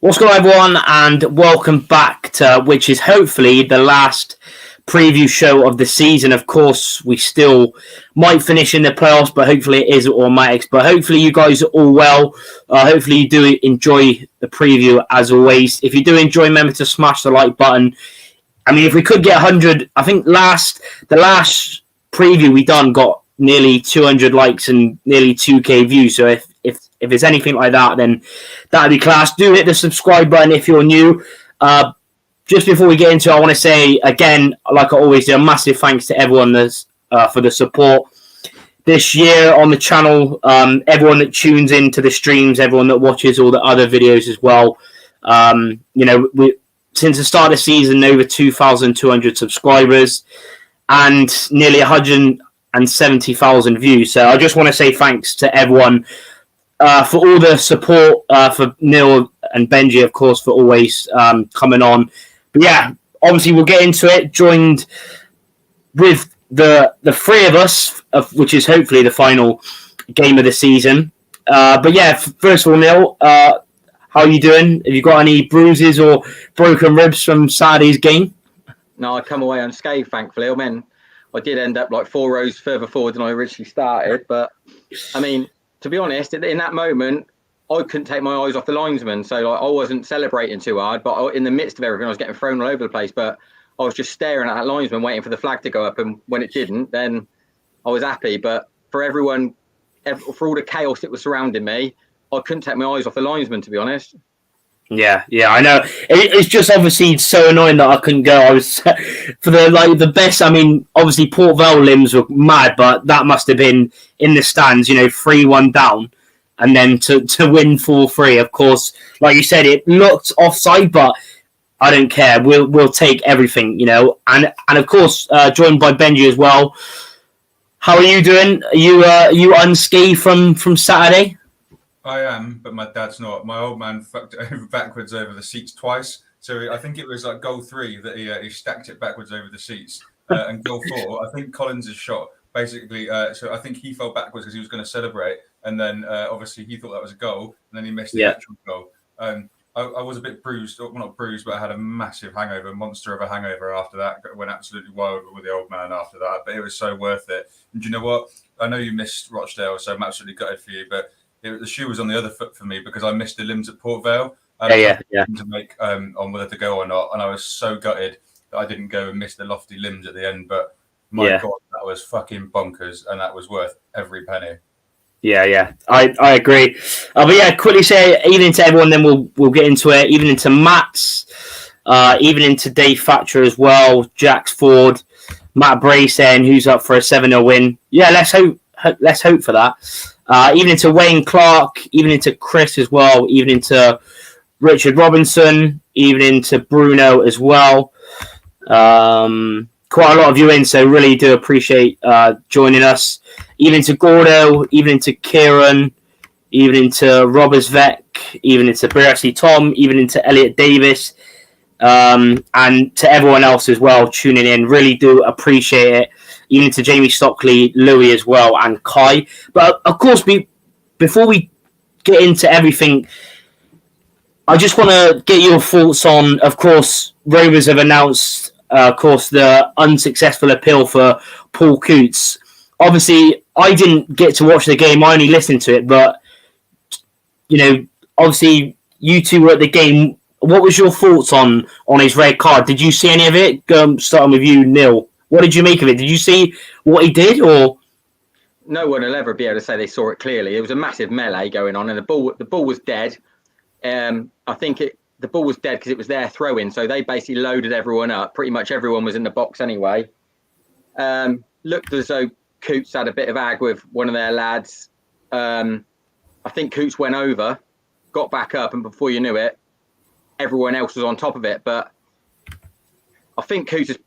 What's going on, everyone, and welcome back to which is hopefully the last preview show of the season. Of course, we still might finish in the playoffs, but hopefully it is automatics. But hopefully you guys are all well. Hopefully you do enjoy the preview as always. If you do enjoy, remember to smash the like button. I mean, if we could get 100, I think the last preview we done got nearly 200 likes and nearly 2k views. So if it's anything like that, then that'd be class. Do hit the subscribe button if you're new. Just before we get into it, I want to say again, like I always do, a massive thanks to everyone for the support this year on the channel. Everyone that tunes into the streams, everyone that watches all the other videos as well. Since the start of the season, over 2,200 subscribers and nearly 170,000 views. So I just want to say thanks to everyone for all the support, for Neil and Benji, of course, for always coming on. But yeah, obviously we'll get into it. Joined with the three of us, which is hopefully the final game of the season. But yeah, first of all, Neil, how are you doing? Have you got any bruises or broken ribs from Saturday's game? No, I come away unscathed, thankfully. I mean, I did end up like 4 rows further forward than I originally started. But, I mean, to be honest, in that moment, I couldn't take my eyes off the linesman. So like, I wasn't celebrating too hard. But in the midst of everything, I was getting thrown all over the place. But I was just staring at that linesman, waiting for the flag to go up. And when it didn't, then I was happy. But for everyone, for all the chaos that was surrounding me, I couldn't take my eyes off the linesman, to be honest. Yeah, I know. It's just obviously so annoying that I couldn't go. I was for the best. I mean, obviously Port Vale limbs were mad, but that must have been in the stands. 3-1 down, and then to win 4-3. Of course, like you said, it looked offside, but I don't care. We'll take everything, And of course, joined by Benji as well. How are you doing? Are you unscathed from Saturday? I am, but my dad's not. My old man fucked it over backwards over the seats twice. So I think it was like goal 3 that he stacked it backwards over the seats. And goal 4, I think Collins' shot, basically. So I think he fell backwards because he was going to celebrate. And then obviously he thought that was a goal. And then he missed the actual goal. I was a bit bruised. Well, not bruised, but I had a massive hangover, monster of a hangover after that. Went absolutely wild with the old man after that. But it was so worth it. And do you know what? I know you missed Rochdale, so I'm absolutely gutted for you. But the shoe was on the other foot for me because I missed the limbs at Port Vale. Yeah. To make on whether to go or not, and I was so gutted that I didn't go and miss the lofty limbs at the end. But my God, that was fucking bonkers, and that was worth every penny. Yeah, I agree. But yeah, quickly say evening to everyone, then we'll get into it. Evening to Matt's, evening to Dave Thatcher as well, Jax Ford, Matt Bray saying who's up for a 7-0 win. Yeah, let's hope for that. Evening to Wayne Clark, evening to Chris as well, evening to Richard Robinson, evening to Bruno as well. Quite a lot of you in, so really do appreciate joining us. Evening to Gordo, evening to Kieran, evening to Robbers Vec, evening to Brashley Tom, evening to Elliot Davis, and to everyone else as well tuning in. Really do appreciate it. Even to Jamie Stockley, Louis as well, and Kai. But of course, before we get into everything, I just want to get your thoughts on, of course, Rovers have announced, the unsuccessful appeal for Paul Coots. Obviously, I didn't get to watch the game. I only listened to it. But, obviously, you two were at the game. What was your thoughts on his red card? Did you see any of it? Starting with you, Neil. What did you make of it? Did you see what he did, or no one will ever be able to say they saw it clearly? It was a massive melee going on, and the ball was dead. I think the ball was dead because it was their throw-in, so they basically loaded everyone up. Pretty much everyone was in the box anyway. Looked as though Coots had a bit of ag with one of their lads. I think Coots went over, got back up, and before you knew it, everyone else was on top of it. But I think Coots has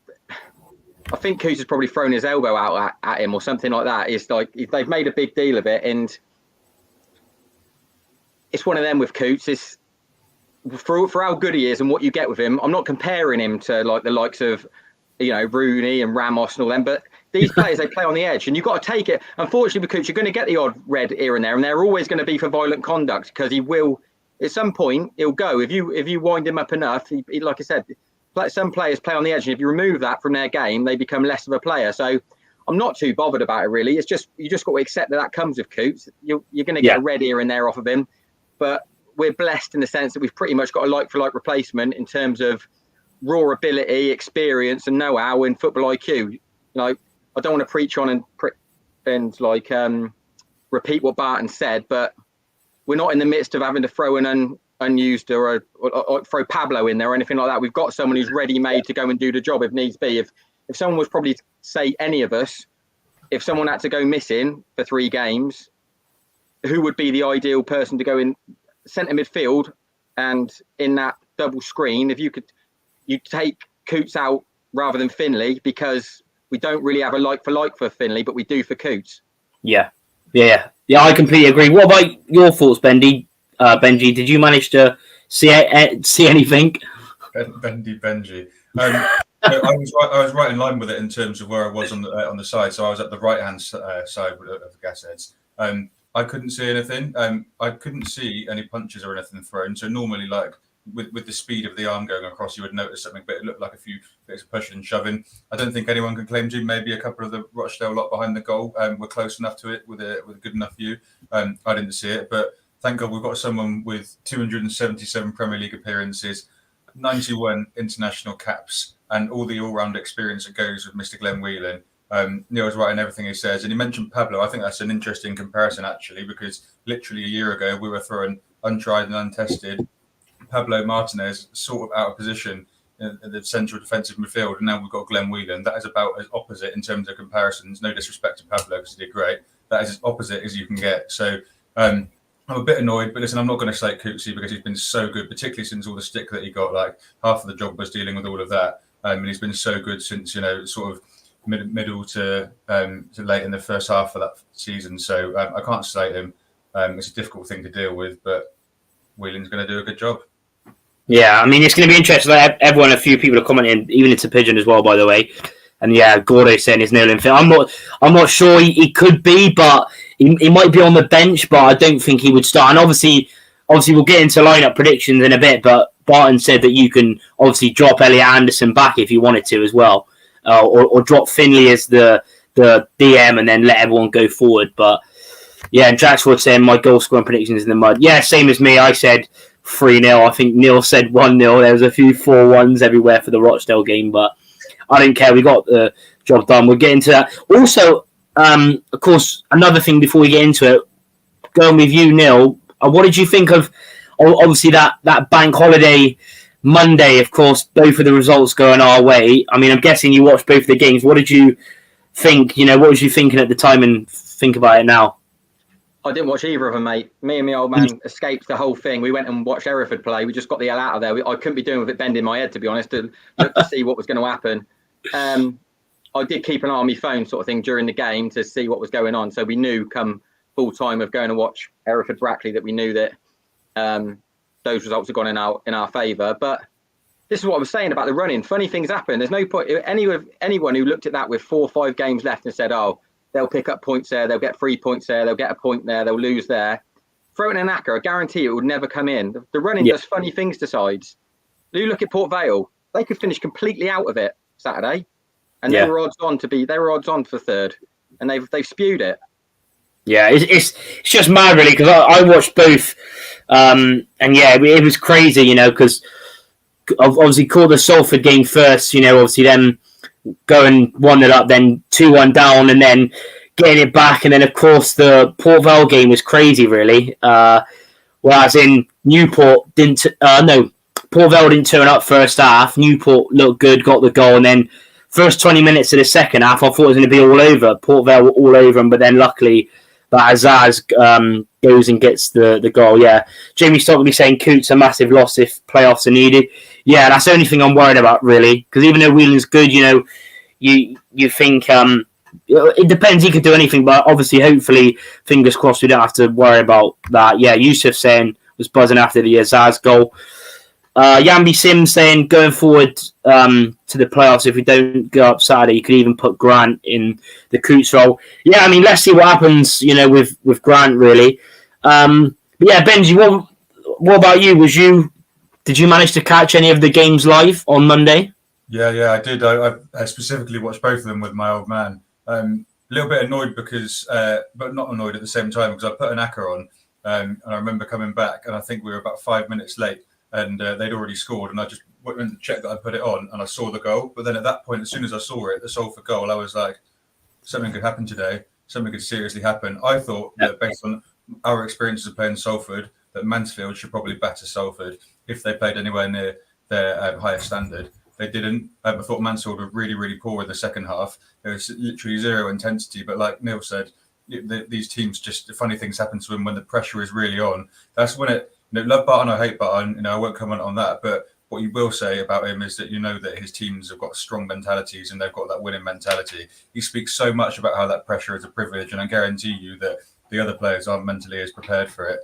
probably thrown his elbow out at him or something like that. It's like they've made a big deal of it, and it's one of them with Coots. It's for how good he is and what you get with him. I'm not comparing him to like the likes of Rooney and Ramos and all them, but these players, they play on the edge, and you've got to take it. Unfortunately, with Coots, you're going to get the odd red here and there, and they're always going to be for violent conduct because he will at some point he'll go. If you wind him up enough, he, like I said, some players play on the edge, and if you remove that from their game, they become less of a player. So I'm not too bothered about it, really. It's just you just got to accept that comes with Coots. You're going to get a red here and there off of him, but we're blessed in the sense that we've pretty much got a like-for-like replacement in terms of raw ability, experience, and know-how in football IQ. Like, I don't want to preach on and like repeat what Barton said, but we're not in the midst of having to throw an unused or throw Pablo in there or anything like that. We've got someone who's ready-made to go and do the job if needs be. If someone was probably, say, any of us, if someone had to go missing for 3 games, who would be the ideal person to go in centre midfield and in that double screen? If you take Coots out rather than Finlay, because we don't really have a like for Finlay, but we do for Coots. Yeah, I completely agree. What about your thoughts, Benji? Did you manage to see anything? Benji. I was right in line with it in terms of where I was on the side. So I was at the right hand side of the gas heads. I couldn't see anything. I couldn't see any punches or anything thrown. So normally, like with the speed of the arm going across, you would notice something, but it looked like a few bits of pushing and shoving. I don't think anyone can claim to. Maybe a couple of the Rochdale lot behind the goal were close enough to it with a good enough view. I didn't see it, but thank God we've got someone with 277 Premier League appearances, 91 international caps, and all the all-round experience that goes with Mr. Glenn Whelan. Neil's right in everything he says. And he mentioned Pablo. I think that's an interesting comparison, actually, because literally a year ago, we were throwing untried and untested Pablo Martinez sort of out of position in the central defensive midfield. And now we've got Glenn Whelan. That is about as opposite in terms of comparisons. No disrespect to Pablo, because he did great. That is as opposite as you can get. So I'm a bit annoyed, but listen, I'm not going to slate Cootsy because he's been so good, particularly since all the stick that he got. Like, half of the job was dealing with all of that. And he's been so good since, sort of middle to late in the first half of that season. So I can't slate him. It's a difficult thing to deal with, but Whelan's going to do a good job. Yeah, I mean, it's going to be interesting. Like, a few people are commenting, even into Pigeon as well, by the way. And yeah, Gordo saying he's nailing fit. I'm not sure he could be, but he might be on the bench, but I don't think he would start. And obviously we'll get into lineup predictions in a bit, but Barton said that you can obviously drop Elliot Anderson back if you wanted to as well, or drop Finlay as the DM and then let everyone go forward. But yeah, and Jacksford saying my goal scoring predictions in the mud. Yeah, same as me. I said 3-0. I think Neil said 1-0. There was a few 4-1s everywhere for the Rochdale game, but I don't care. We got the job done. We'll get into that. Also, of course, another thing before we get into it, going with you, Neil, what did you think of, obviously, that bank holiday Monday, of course, both of the results going our way? I mean, I'm guessing you watched both the games. What did you think? What was you thinking at the time and think about it now? I didn't watch either of them, mate. Me and my old man escaped the whole thing. We went and watched Hereford play. We just got the hell out of there. I couldn't be doing with it bending my head, to be honest, to look to see what was going to happen. I did keep an eye on my phone sort of thing during the game to see what was going on. So we knew come full time of going to watch Hereford Brackley that we knew that those results had gone in our favour. But this is what I was saying about the running. Funny things happen. There's no point. Anyone who looked at that with 4 or 5 games left and said, oh, they'll pick up points there, they'll get 3 points there, they'll get a point there, they'll lose there. Throw it in an acca, I guarantee it would never come in. The running does funny things to sides. You look at Port Vale, they could finish completely out of it Saturday. And they were odds on for third. And they've spewed it. Yeah, it's just mad, really, because I watched both. And yeah, it was crazy, because obviously called the Salford game first, obviously then going 1-0 up, then 2-1 down, and then getting it back. And then, of course, the Port Vale game was crazy, really. Whereas in Newport, Port Vale didn't turn up first half. Newport looked good, got the goal, and then first 20 minutes of the second half, I thought it was going to be all over. Port Vale were all over them, but then luckily that Azaz goes and gets the goal. Yeah, Jamie Stockley saying Coots a massive loss if playoffs are needed. Yeah, that's the only thing I'm worried about, really, because even though Whelan's good, you think it depends. He could do anything, but obviously, hopefully, fingers crossed, we don't have to worry about that. Yeah, Yusuf saying was buzzing after the Azaz goal. Yambi Sims saying going forward to the playoffs, if we don't go up Saturday, you could even put Grant in the Coots role. Yeah, I mean, let's see what happens, with Grant, really. But yeah, Benji, what about you? Did you manage to catch any of the games live on Monday? Yeah, I did. I specifically watched both of them with my old man. A little bit annoyed because, but not annoyed at the same time, because I put an acca on, and I remember coming back, and I think we were about 5 minutes late, and they'd already scored, and I just went and checked that I put it on, and I saw the goal. But then at that point, as soon as I saw it, the Salford goal, I was like, something could happen today. Something could seriously happen. I thought that based on our experiences of playing Salford, that Mansfield should probably batter Salford if they played anywhere near their highest standard. They didn't. I thought Mansfield were really, really poor in the second half. There was literally zero intensity. But like Neil said, these teams just, funny things happen to them when the pressure is really on. That's when it, love Barton or hate Barton, I won't comment on that. But what you will say about him is that that his teams have got strong mentalities and they've got that winning mentality. He speaks so much about how that pressure is a privilege, and I guarantee you that the other players aren't mentally as prepared for it.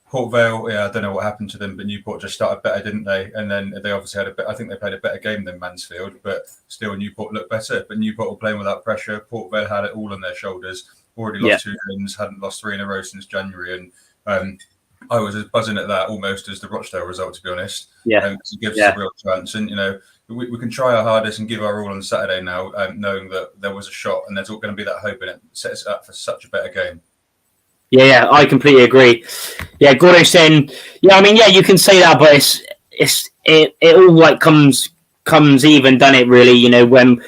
Port Vale, I don't know what happened to them, but Newport just started better, didn't they? And then they obviously had I think they played a better game than Mansfield, but still Newport looked better. But Newport were playing without pressure. Port Vale had it all on their shoulders. Already lost 2 games, hadn't lost 3 in a row since January, and I was as buzzing at that almost as the Rochdale result, to be honest. Yeah, it gives us a real chance, and we can try our hardest and give our all on Saturday now, knowing that there was a shot and there's all going to be that hope, and it sets up for such a better game. Yeah, I completely agree. Yeah, Gordo's saying, you can say that, but it all like comes even, done it really? When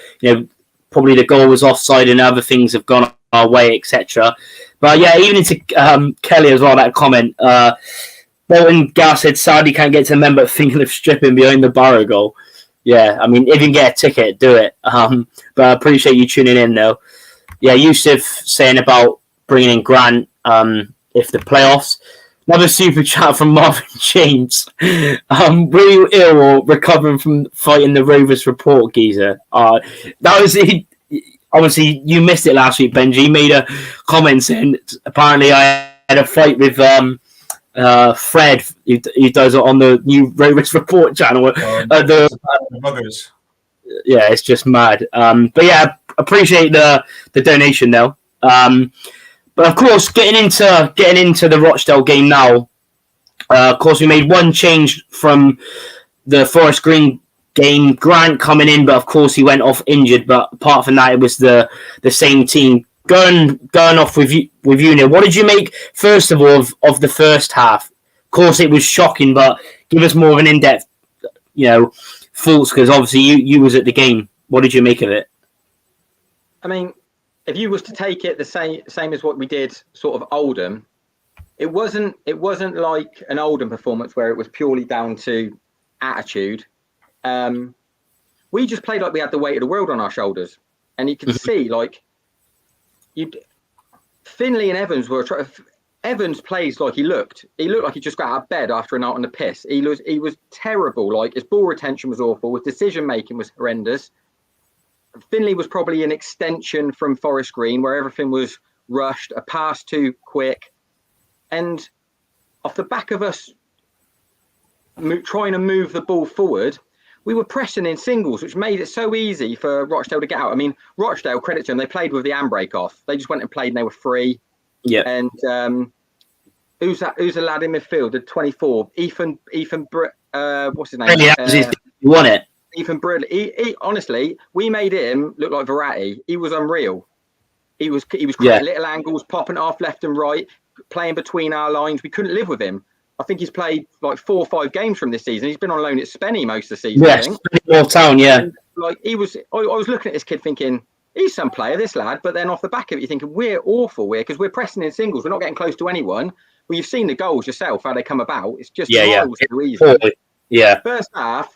probably the goal was offside and other things have gone our way, etc. But yeah, even into Kelly as well, that comment. Bolton Gas said, sadly can't get to the member thinking of stripping behind the Barrow goal. Yeah, I mean, if you can get a ticket, do it. But I appreciate you tuning in, though. Yeah, Yusuf saying about bringing in Grant if the playoffs. Another super chat from Marvin James. Were you ill or recovering from fighting the Rovers report, geezer? That was it. Obviously, you missed it last week, Benji. You made a comment saying apparently I had a fight with Fred, who does it on the new Rovers Report channel. Yeah, it's just mad. But yeah, appreciate the donation though. But of course, getting into the Rochdale game now. Of course, we made one change from the Forest Green game. Grant coming in, but of course he went off injured. But apart from that, it was the same team. Going off with you, Neil. What did you make first of all of the first half? Of course, it was shocking, but give us more of an in-depth, thoughts, because obviously you was at the game. What did you make of it? I mean, if you was to take it the same as what we did sort of Oldham, it wasn't like an Oldham performance where it was purely down to attitude. We just played like we had the weight of the world on our shoulders, and you could see Finley and Evans were. Evans plays like he looked like he just got out of bed after a night on the piss. He was terrible. Like, his ball retention was awful. His decision making was horrendous. Finley was probably an extension from Forest Green, where everything was rushed, a pass too quick, and off the back of us trying to move the ball forward, we were pressing in singles, which made it so easy for Rochdale to get out. I mean, Rochdale, credit to them, they played with the handbrake off. They just went and played and they were free. Yeah. And who's a lad in midfield, the 24? Ethan what's his name? You won it. Ethan Bradley. He honestly, we made him look like Verratti. He was unreal. He was creating little angles, popping off left and right, playing between our lines. We couldn't live with him. I think he's played like 4 or 5 games from this season. He's been on loan at Spenny most of the season. Yes, Spenny Town, yeah. And, I was looking at this kid thinking, he's some player, this lad. But then off the back of it, you're thinking, we're awful, because we're pressing in singles. We're not getting close to anyone. Well, you've seen the goals yourself, how they come about. It's just miles the reason. Yeah. First half,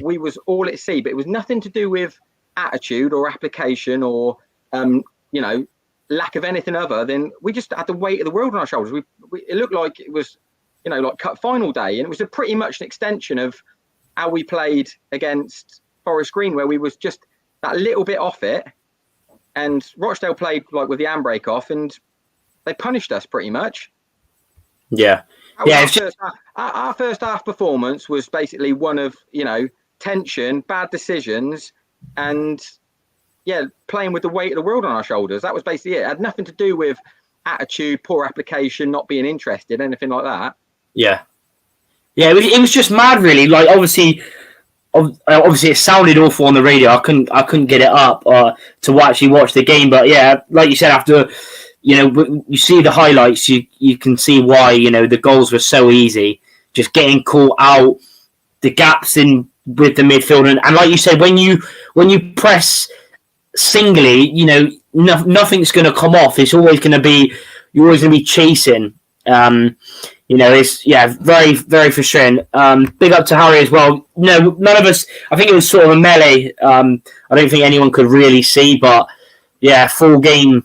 we was all at sea, but it was nothing to do with attitude or application or, lack of anything other than we just had the weight of the world on our shoulders. It looked like it was, like cup final day. And it was pretty much an extension of how we played against Forest Green, where we was just that little bit off it. And Rochdale played like with the handbrake off, and they punished us pretty much. Yeah. Our first half performance was basically one of, tension, bad decisions, and playing with the weight of the world on our shoulders. That was basically it. It had nothing to do with attitude, poor application, not being interested, anything like that. Yeah. Yeah, it was just mad, really. Like, obviously, it sounded awful on the radio. I couldn't get it up to actually watch the game. But yeah, like you said, after you see the highlights, you can see why the goals were so easy. Just getting caught out, the gaps in with the midfield, and like you said, when you press singly, nothing's going to come off. It's always going to be you're always going to be chasing. It's very, very frustrating. Big up to Harry as well. No, none of us. I think it was sort of a melee. I don't think anyone could really see, but yeah, full game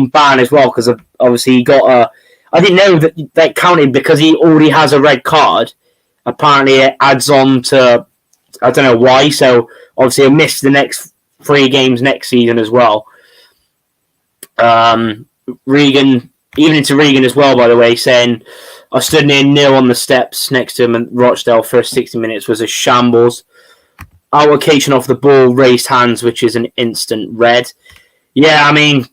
ban as well because obviously he got a. I didn't know that counted because he already has a red card. Apparently, it adds on to I don't know why. So obviously, he'll miss the next 3 games next season as well. Regan, even into Regan as well, by the way, saying I stood near Neil on the steps next to him and Rochdale first 60 minutes was a shambles. Allocation off the ball, raised hands, which is an instant red. Yeah, I mean,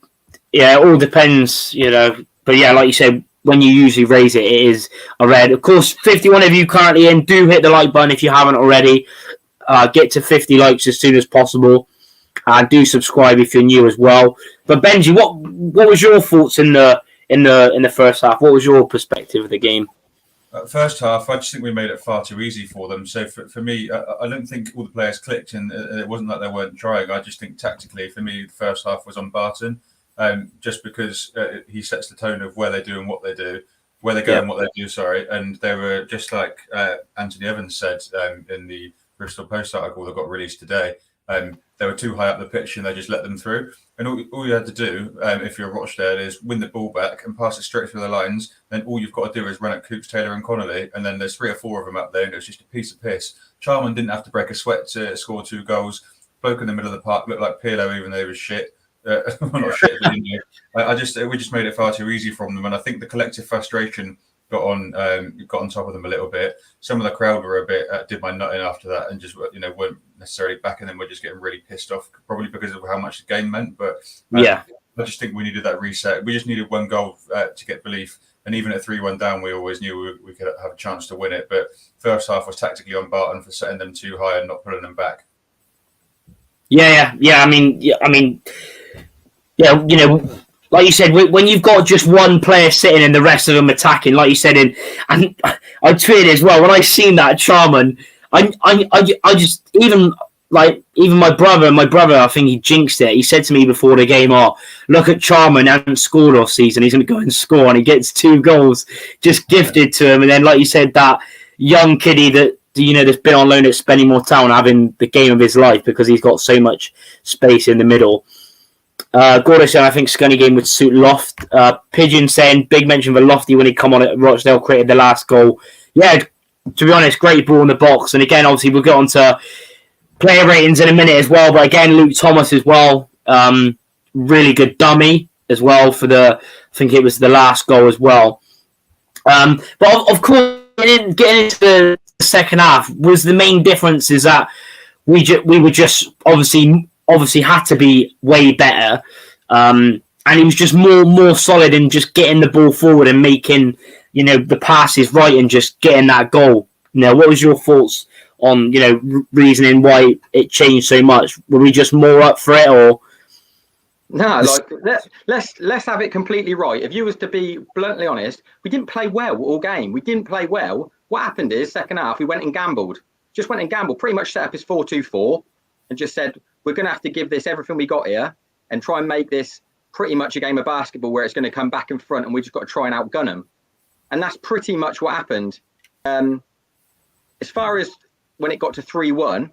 yeah, it all depends, But yeah, like you said, when you usually raise it, it is a red. Of course, 51 of you currently in, do hit the like button if you haven't already. Get to 50 likes as soon as possible. Do subscribe if you're new as well. But Benji, what was your thoughts in the first half? What was your perspective of the game? First half, I just think we made it far too easy for them. So for me, I don't think all the players clicked, and it wasn't like they weren't trying. I just think tactically, for me, the first half was on Barton, just because he sets the tone of where they do and what they do, where they go and what they do. Sorry, and they were just like Anthony Evans said in the Bristol Post article that got released today. They were too high up the pitch and they just let them through. And all you had to do, if you're Rochdale, is win the ball back and pass it straight through the lines. Then all you've got to do is run at Coops, Taylor and Connolly. And then there's 3 or 4 of them up there and it's just a piece of piss. Charman didn't have to break a sweat to score 2 goals. Bloke in the middle of the park looked like Pirlo even though he was shit. Not shit, but we just made it far too easy from them. And I think the collective frustration got on top of them a little bit. Some of the crowd were a bit did my nutting after that and just weren't necessarily backing them. We're just getting really pissed off, probably because of how much the game meant. But I just think we needed that reset. We just needed 1 goal to get belief. And even at 3-1 down, we always knew we could have a chance to win it. But first half was tactically on Barton for setting them too high and not pulling them back. Yeah. Like you said, when you've got just one player sitting and the rest of them attacking, like you said, and I tweeted as well when I seen that Charman, I just even my brother, I think he jinxed it. He said to me before the game, "Oh, look at Charman, hasn't scored all season. He's going to go and score," and he gets 2 goals just gifted to him. And then, like you said, that young kiddie that that's been on loan at Spennymoor Town having the game of his life because he's got so much space in the middle. Gordo said, I think Scunny game would suit Loft. Pigeon saying, big mention for Lofty when he come on at Rochdale, created the last goal. Yeah, to be honest, great ball in the box. And again, obviously, we'll get on to player ratings in a minute as well. But again, Luke Thomas as well. Really good dummy as well for I think it was the last goal as well. But of course, getting into the second half was the main difference is that we were just obviously had to be way better. And he was just more solid in just getting the ball forward and making, the passes right and just getting that goal. What was your thoughts on, reasoning why it changed so much? Were we just more up for it or? No, let's have it completely right. If you was to be bluntly honest, we didn't play well all game. We didn't play well. What happened is second half, we went and gambled. Pretty much set up his 4-2-4 and just said, we're going to have to give this everything we got here and try and make this pretty much a game of basketball where it's going to come back in front and we just got to try and outgun them. And that's pretty much what happened. As far as when it got to 3-1,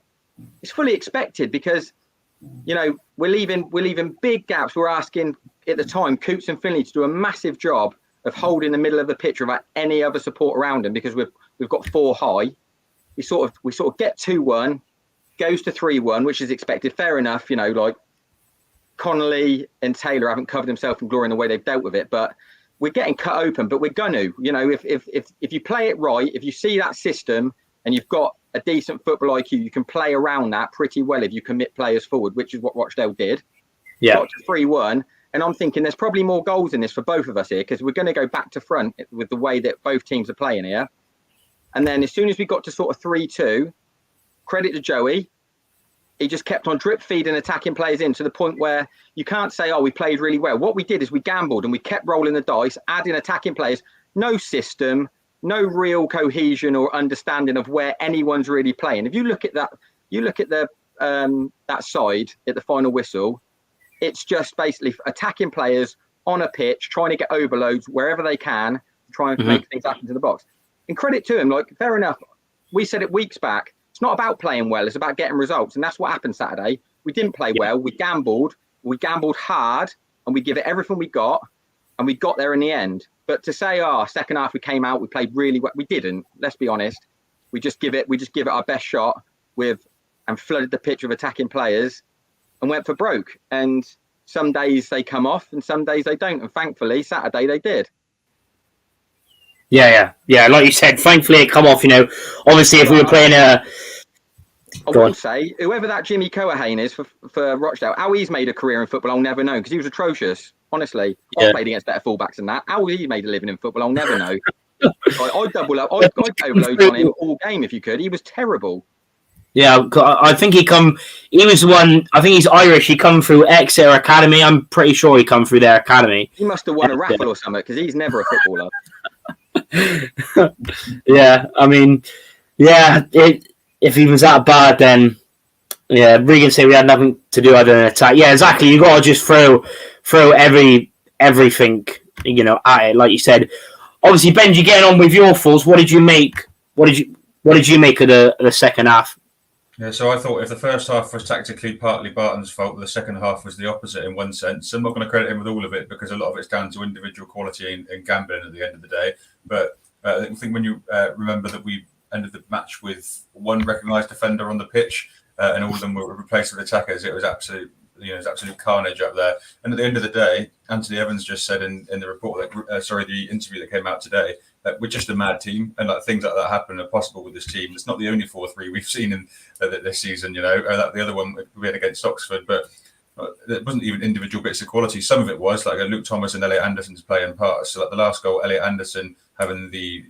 it's fully expected because, we're leaving big gaps. We're asking at the time, Coots and Finley to do a massive job of holding the middle of the pitch without any other support around them because we've got 4 high. We sort of get 2-1. Goes to 3-1, which is expected. Fair enough, like Connolly and Taylor haven't covered themselves in glory in the way they've dealt with it, but we're getting cut open. But we're going to, if you play it right, if you see that system and you've got a decent football IQ, you can play around that pretty well if you commit players forward, which is what Rochdale did. Yeah. Got to 3-1, And I'm thinking there's probably more goals in this for both of us here, because we're going to go back to front with the way that both teams are playing here. And then as soon as we got to sort of 3-2, credit to Joey, he just kept on drip feeding attacking players in to the point where you can't say, oh, we played really well. What we did is we gambled and we kept rolling the dice, adding attacking players, no system, no real cohesion or understanding of where anyone's really playing. If you look at that, that side at the final whistle, it's just basically attacking players on a pitch, trying to get overloads wherever they can, try and make things happen to the box. And credit to him, like, fair enough. We said it weeks back. It's not about playing well. It's about getting results. And that's what happened Saturday. We didn't play well. We gambled hard, and we give it everything we got, and we got there in the end. But to say, second half we came out, we played really well. We didn't. Let's be honest. We just give it our best shot and flooded the pitch with attacking players and went for broke. And some days they come off and some days they don't. And thankfully, Saturday they did. Yeah. Like you said, thankfully it come off. Obviously, if we were playing I will say, whoever that Jimmy Coahane is for Rochdale, how he's made a career in football, I'll never know, because he was atrocious. Honestly, I played against better fullbacks than that. How he made a living in football, I'll never know. I'd double up. I'd overload on him all game if you could. He was terrible. Yeah, I think he was one. I think he's Irish. He come through Exeter Academy. I'm pretty sure he come through their academy. He must have won a raffle or something, because he's never a footballer. Yeah, I mean, if he was that bad, then Regan say we had nothing to do other than attack. Yeah, exactly. You got to just throw everything at it, like you said. Obviously, Benji, getting on with your thoughts. What did you make? What did you make of the second half? Yeah, so I thought if the first half was tactically partly Barton's fault, the second half was the opposite in one sense. I'm not going to credit him with all of it, because a lot of it's down to individual quality and gambling at the end of the day. But I think when you remember that we ended the match with one recognised defender on the pitch and all of them were replaced with attackers, it was absolute carnage up there. And at the end of the day, Anthony Evans just said in the report the interview that came out today, that we're just a mad team, and things like that happen are possible with this team. It's not the only 4-3 we've seen in this season, the other one we had against Oxford, but it wasn't even individual bits of quality. Some of it was like Luke Thomas and Elliot Anderson's playing parts. So like the last goal, Elliot Anderson having the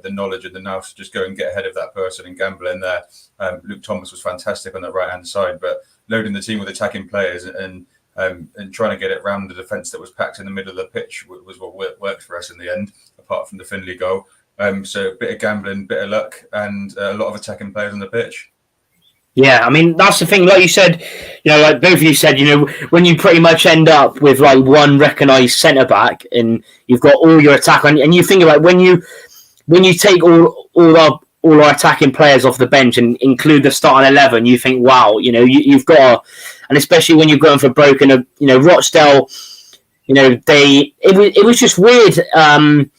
knowledge and the nous to just go and get ahead of that person and gamble in there. Luke Thomas was fantastic on the right hand side, but loading the team with attacking players and trying to get it round the defence that was packed in the middle of the pitch was what worked for us in the end, apart from the Findlay goal. So a bit of gambling, bit of luck, and a lot of attacking players on the pitch. Yeah, I mean, that's the thing. Like you said, like both of you said, when you pretty much end up with like one recognised centre back and you've got all your attack, and you think about when you take all our attacking players off the bench and include the starting 11, you think, wow, you've got, and especially when you're going for broken, Rochdale, it was just weird. Well,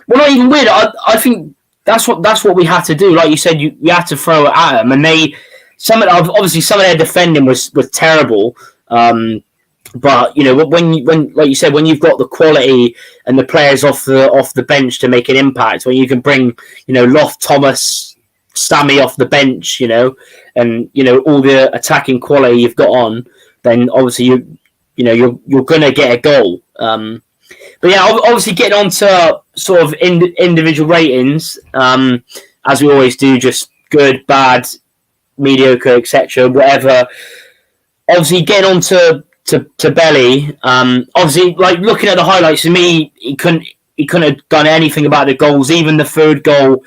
not even weird. I think that's what we had to do. Like you said, you had to throw it at them, and some of their defending was terrible. But when like you said, when you've got the quality and the players off the bench to make an impact, when you can bring Loft, Thomas, Sammy off the bench, and all the attacking quality you've got on, then obviously you're gonna get a goal. But yeah, obviously getting on to sort of individual ratings, as we always do, just good, bad, mediocre, etc. Whatever. Obviously, getting on to Belly. Obviously, like looking at the highlights, to me, he couldn't have done anything about the goals. Even the third goal,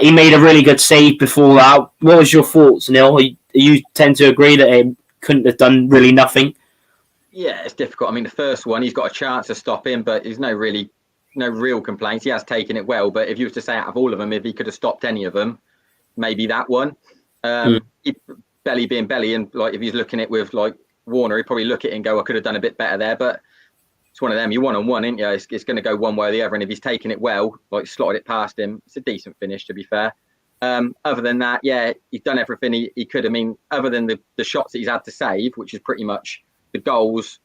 he made a really good save before that. What was your thoughts, Neil? You tend to agree that he couldn't have done really nothing. Yeah, it's difficult. I mean, the first one, he's got a chance to stop him, but there's no real complaints. He has taken it well, but if you were to say out of all of them, if he could have stopped any of them, maybe that one. Belly being Belly, and like if he's looking at it with like Warner, he'd probably look at it and go, I could have done a bit better there, but it's one of them. You're 1-on-1, isn't you? It's going to go one way or the other, and if he's taking it well, like slotted it past him, it's a decent finish, to be fair. Other than that, yeah, he's done everything he could. I mean, other than the shots that he's had to save, which is pretty much the goals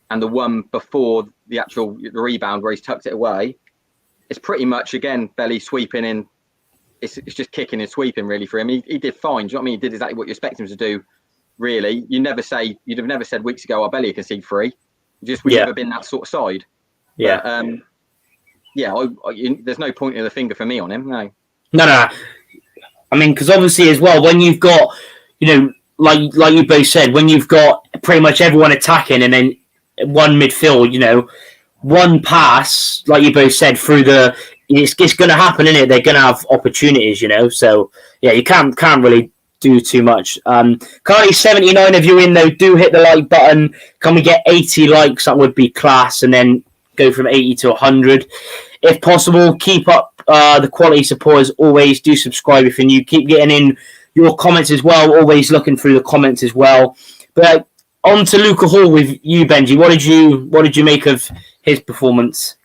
and the one before the rebound where he's tucked it away, it's pretty much, again, Belly sweeping in. It's just kicking and sweeping, really, for him. He did fine. Do you know what I mean? He did exactly what you expect him to do, really. You'd have never said weeks ago, Belly can see free. Just we've never been that sort of side. Yeah. But, there's no pointing of the finger for me on him. No. No. I mean, because obviously as well, when you've got, like you both said, when you've got pretty much everyone attacking and then one midfield, one pass, like you both said, through it's going to happen, isn't it? They're going to have opportunities, So yeah, you can't really do too much. Currently 79 of you in though. Do hit the like button. Can we get 80 likes? That would be class, and then go from 80 to 100 if possible. Keep up the quality support as always. Do subscribe if you're new. Keep getting in your comments as well. Always looking through the comments as well. But on to Luca Hall with you, Benji. What did you make of his performance?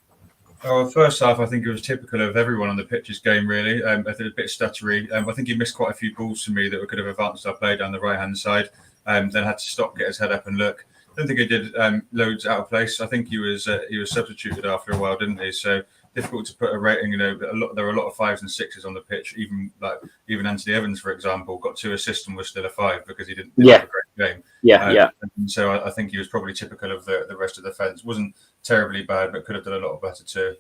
Well, first half, I think it was typical of everyone on the pitch's game, really. I think a bit stuttery. I think he missed quite a few balls for me that could have advanced our play down the right-hand side. Then had to stop, get his head up and look. I don't think he did loads out of place. I think he was substituted after a while, didn't he? So difficult to put a rating. There were a lot of 5s and 6s on the pitch. Even Anthony Evans, for example, got 2 assists and was still a 5 because he didn't have a great game. Yeah. And so I think he was probably typical of the rest of the fence. Wasn't terribly bad, but could have done a lot better too.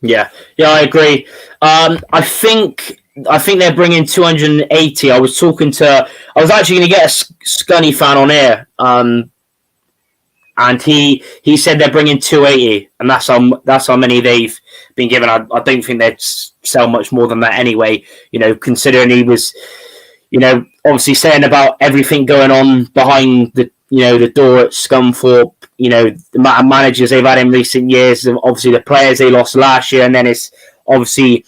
Yeah, I agree. I think they're bringing 280. I was actually going to get a Scunny fan on air, and he said they're bringing 280, and that's how many they've been given. I don't think they'd sell much more than that anyway. Considering he was, obviously saying about everything going on behind the door at Scunthorpe. The amount of managers they've had in recent years, and obviously the players they lost last year, and then it's obviously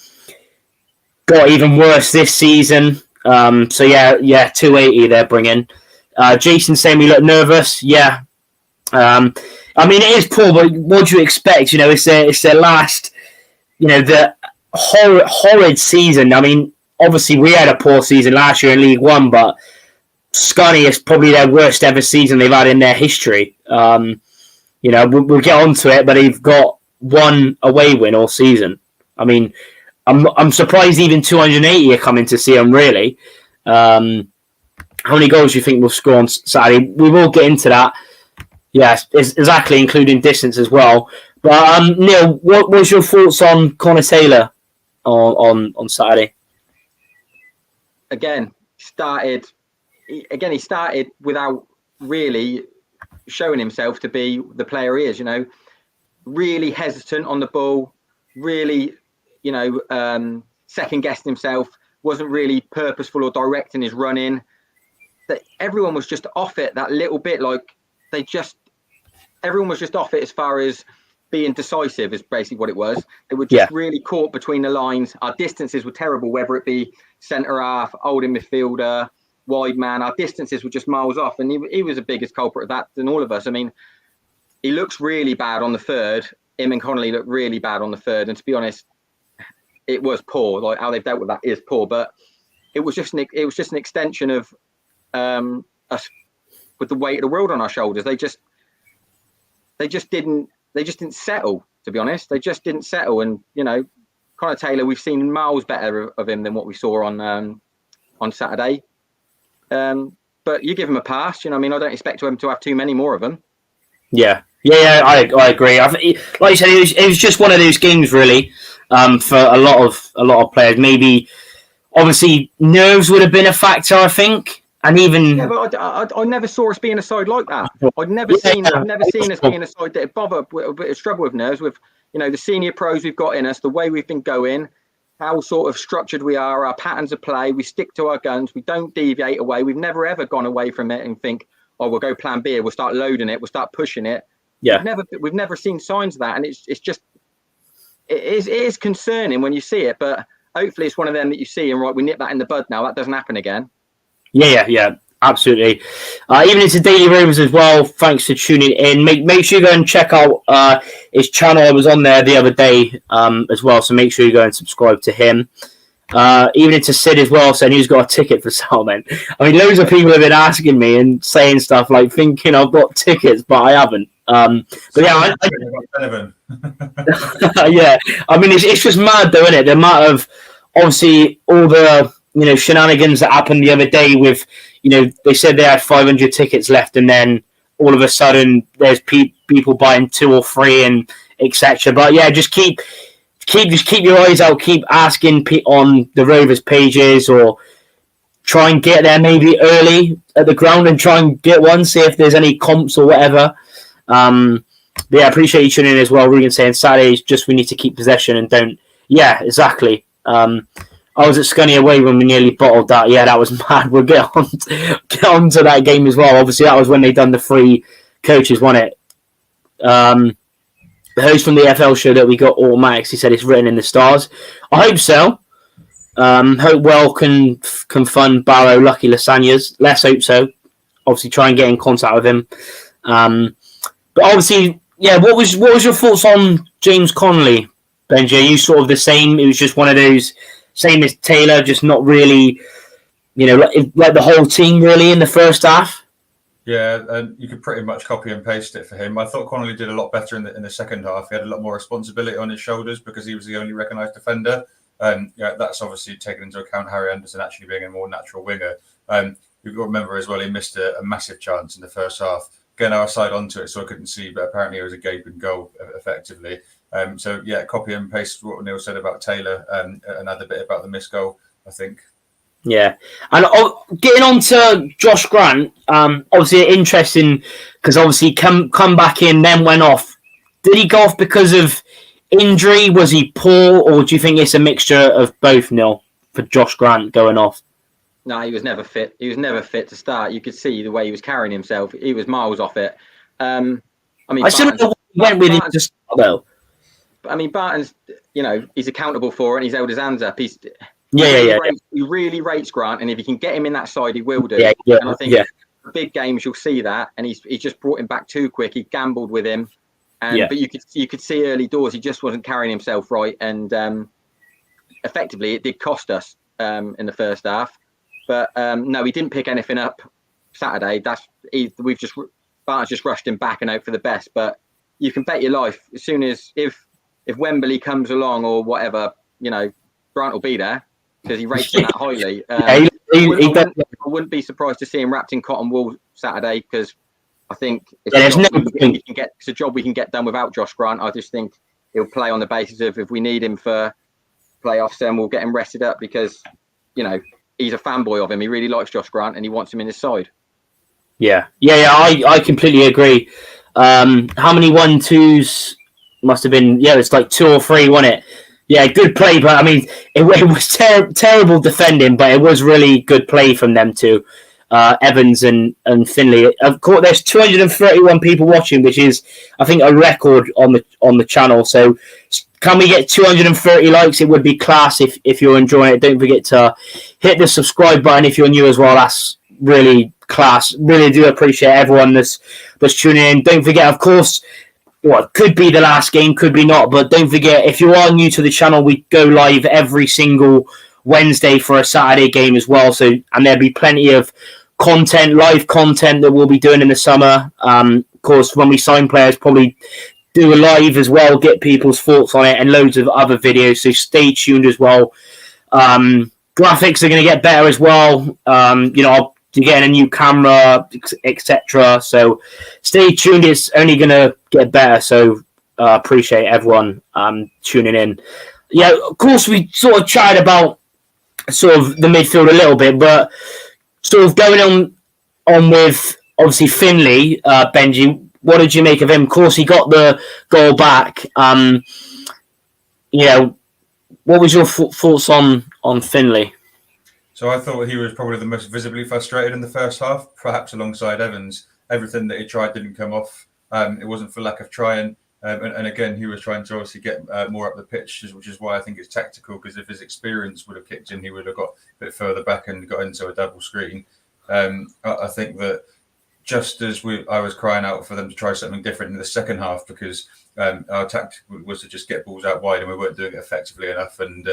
got even worse this season. 280 they're bringing. Jason saying we look nervous. Yeah. I mean, it is poor, but what do you expect? It's their last, the horrid season. I mean, obviously we had a poor season last year in League One, but Scunny is probably their worst ever season they've had in their history. We'll get onto it, but they've got 1 away win all season. I mean, I'm surprised even 280 are coming to see them, really. How many goals do you think we'll score on Saturday? We will get into that. Yes, exactly, including distance as well. But Neil, what was your thoughts on Connor Taylor on Saturday? He started without really showing himself to be the player he is. Really hesitant on the ball, really, second guessing himself, wasn't really purposeful or direct in his running. That everyone was just off it that little bit. Everyone was just off it as far as being decisive is basically what it was. They were just really caught between the lines. Our distances were terrible, whether it be centre half, holding midfielder, wide man. Our distances were just miles off, and he was the biggest culprit of that than all of us. I mean, he looks really bad on the third. Him and Connolly looked really bad on the third, and to be honest, it was poor. Like how they've dealt with that is poor, but it was just an extension of us with the weight of the world on our shoulders. They just didn't settle. To be honest, they just didn't settle. And Connor Taylor, we've seen miles better of him than what we saw on Saturday. But you give him a pass. I don't expect him to have too many more of them. Yeah, I agree. Like you said, it was just one of those games, really, for a lot of players. Maybe, obviously, nerves would have been a factor, I think, and even. Yeah, but I never saw us being a side like that. I've never seen us being a side that bother with a bit of struggle with nerves. With the senior pros we've got in us, the way we've been going, how sort of structured we are, our patterns of play. We stick to our guns. We don't deviate away. We've never ever gone away from it and think, oh, we'll go plan B. We'll start loading it. We'll start pushing it. Yeah. We've never seen signs of that, and it is concerning when you see it. But hopefully, it's one of them that you see and we nip that in the bud now. That doesn't happen again. Yeah, absolutely. Even into Daily Rovers as well. Thanks for tuning in. Make sure you go and check out his channel. I was on there the other day as well, so make sure you go and subscribe to him. Even into Sid as well, saying he's got a ticket for Salmon. I mean, loads of people have been asking me and saying stuff like thinking I've got tickets, but I haven't. But yeah, yeah. I mean, it's just mad though, isn't it? The amount of obviously all the shenanigans that happened the other day with they said they had 500 tickets left, and then all of a sudden there's people buying 2 or 3 and etc. But yeah, just keep your eyes out. Keep asking on the Rovers pages, or try and get there maybe early at the ground and try and get one. See if there's any comps or whatever. But yeah, I appreciate you tuning in as well. Rugen saying Saturdays just we need to keep possession and don't. Yeah, exactly. I was at Scunny away when we nearly bottled that. Yeah, that was mad. We'll get on to that game as well. Obviously, that was when they done the 3 coaches, wasn't it? The host from the FL show that we got, Automatics, he said it's written in the stars. I hope so. Hope well can fund Barrow Lucky Lasagnas. Let's hope so. Obviously, try and get in contact with him. But obviously, yeah. What was your thoughts on James Connolly, Benji? Are you sort of the same? It was just one of those, same as Taylor, just not really, like the whole team really in the first half. Yeah, and you could pretty much copy and paste it for him. I thought Connolly did a lot better in the second half. He had a lot more responsibility on his shoulders because he was the only recognised defender. That's obviously taken into account Harry Anderson actually being a more natural winger. You've got to remember as well, he missed a massive chance in the first half. Again, I was side onto it, so I couldn't see, but apparently it was a gaping goal, effectively. Copy and paste what Neil said about Taylor and add a bit about the missed goal, I think. Yeah, and getting on to Josh Grant, obviously interesting because obviously come back in, then went off. Did he go off because of injury? Was he poor, or do you think it's a mixture of both, Neil, for Josh Grant going off? No, he was never fit. He was never fit to start. You could see the way he was carrying himself. He was miles off it. I still don't know what he went with him to start, though. I mean, Barton's, he's accountable for it and he's held his hands up. He really rates Grant, and if he can get him in that side, he will do. Yeah, and I think big games, you'll see that. And he's just brought him back too quick. He gambled with him, but you could see early doors he just wasn't carrying himself right, and effectively it did cost us in the first half. But no, he didn't pick anything up Saturday. Barton's just rushed him back and hope for the best. But you can bet your life as soon as if Wembley comes along or whatever, Grant will be there because he rates him that highly. I wouldn't be surprised to see him wrapped in cotton wool Saturday because I think it's a job we can get done without Josh Grant. I just think he'll play on the basis of if we need him for playoffs, then we'll get him rested up because he's a fanboy of him. He really likes Josh Grant and he wants him in his side. Yeah. I completely agree. How many 1-2s must have been? Yeah, it's like 2 or 3, wasn't it? Yeah, good play, but I mean, it was terrible defending, but it was really good play from them two, Evans and Finley. Of course, there's 231 people watching, which is, I think, a record on the channel. So, can we get 230 likes? It would be class if you're enjoying it. Don't forget to hit the subscribe button if you're new as well. That's really class. Really do appreciate everyone that's tuning in. Don't forget, of course. Could be the last game, could be not, but don't forget, if you are new to the channel, we go live every single Wednesday for a Saturday game as well, and there'll be plenty of live content that we'll be doing in the summer. Of course, when we sign players, probably do a live as well, get people's thoughts on it, and loads of other videos, so stay tuned as well. Graphics are going to get better as well. You're getting a new camera, etc. So stay tuned. It's only going to get better. So appreciate everyone tuning in. Yeah, of course, we sort of chatted about sort of the midfield a little bit, but sort of going on with, obviously, Finley, Benji, what did you make of him? Of course, he got the goal back. What was your thoughts on Finley? So I thought he was probably the most visibly frustrated in the first half, perhaps alongside Evans. Everything that he tried didn't come off. It wasn't for lack of trying. And again, he was trying to obviously get more up the pitch, which is why I think it's tactical, because if his experience would have kicked in, he would have got a bit further back and got into a double screen. I think that just as I was crying out for them to try something different in the second half, because our tactic was to just get balls out wide and we weren't doing it effectively enough, and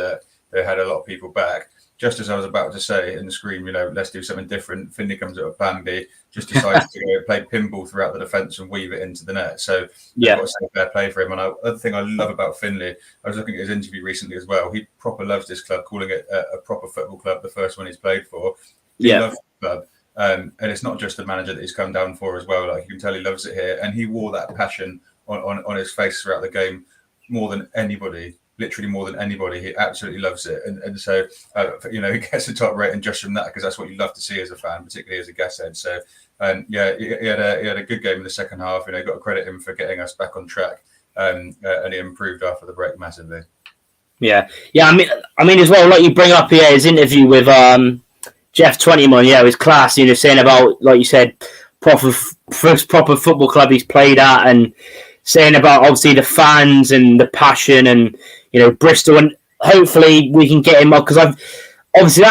they had a lot of people back. Just as I was about to say in the screen, let's do something different, Finley comes up with plan B, just decides to play pinball throughout the defence and weave it into the net. So yeah, got to say fair play for him. And other thing I love about Finley, I was looking at his interview recently as well. He proper loves this club, calling it a proper football club, the first one he's played for. He loves the club. And it's not just the manager that he's come down for as well. Like, you can tell he loves it here, and he wore that passion on his face throughout the game more than anybody. Literally more than anybody. He absolutely loves it, and so he gets the top rating just from that, because that's what you love to see as a fan, particularly as a guest head. So he had a good game in the second half. Got to credit him for getting us back on track, and he improved after the break massively. Yeah. I mean as well, like you bring up here his interview with Jeff Twentyman. Yeah, it was class. Saying about, like you said, first proper football club he's played at, and saying about obviously the fans and the passion, and Bristol, and hopefully we can get him up, because obviously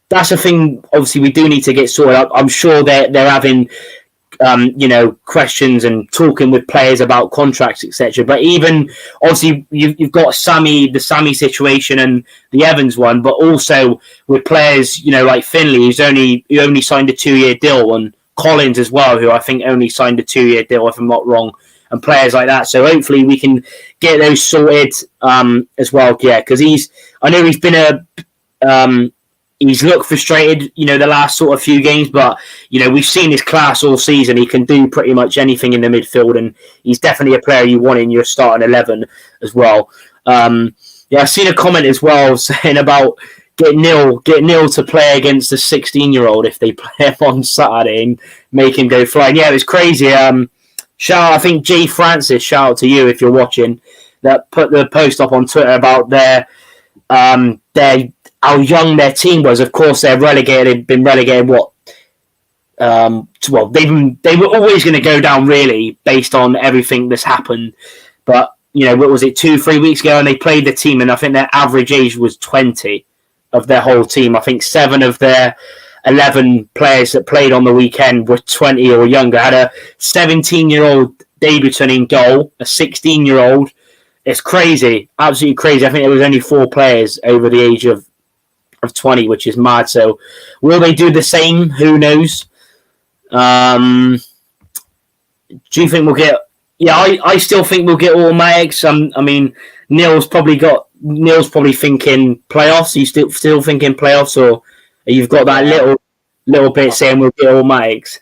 that's a thing. Obviously we do need to get sorted out. I'm sure they're having questions and talking with players about contracts, etc. But even obviously you've got the Sammy situation and the Evans one, but also with players like Finley, who only signed a 2-year deal, and Collins as well, who I think only signed a 2-year deal, if I'm not wrong, and players like that. So hopefully we can get those sorted as well. Yeah, because I know he's been he's looked frustrated, the last sort of few games, but we've seen his class all season. He can do pretty much anything in the midfield, and he's definitely a player you want in your starting 11 as well. I've seen a comment as well saying about get Neil to play against a 16-year-old if they play him on Saturday and make him go flying. Yeah, it was crazy. Shout out, I think Jay Francis, shout out to you if you're watching, that put the post up on Twitter about how young their team was. Of course, they're been relegated. They were always going to go down, really, based on everything that's happened. But what was it, 2-3 weeks ago, and they played the team, and I think their average age was 20 of their whole team. I think 7 of their 11 players that played on the weekend were 20 or younger. Had a 17-year-old debutant in goal, a 16-year-old. It's crazy, absolutely crazy. I think there was only 4 players over the age of 20, which is mad. So will they do the same? Who knows? Do you think we'll get... Yeah, I still think we'll get automatics. I mean, Neil's probably thinking playoffs. Are you still thinking playoffs, or you've got that little bit saying we'll get automatics?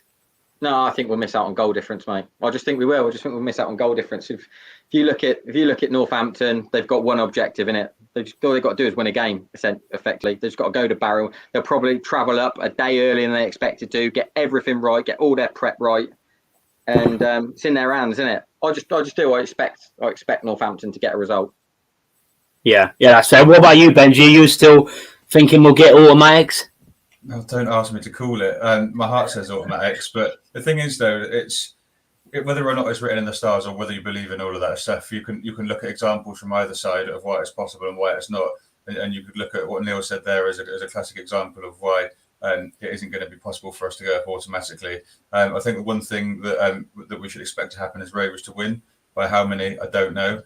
No, I think we'll miss out on goal difference, mate. I just think we will. I just think we'll miss out on goal difference. If you look at Northampton, they've got one objective in it. All they've got to do is win a game, effectively. They've just got to go to Barrow. They'll probably travel up a day earlier than they expected to, get everything right, get all their prep right, and it's in their hands, isn't it? I expect Northampton to get a result. Yeah, that's fair. What about you, Benji? Are you still thinking we'll get automatics? No, don't ask me to call it. My heart says automatics, but the thing is, though, whether or not it's written in the stars, or whether you believe in all of that stuff, you can look at examples from either side of why it's possible and why it's not, and you could look at what Neil said there as a classic example of why it isn't going to be possible for us to go up automatically. I think the one thing that we should expect to happen is Rovers to win. By how many, I don't know.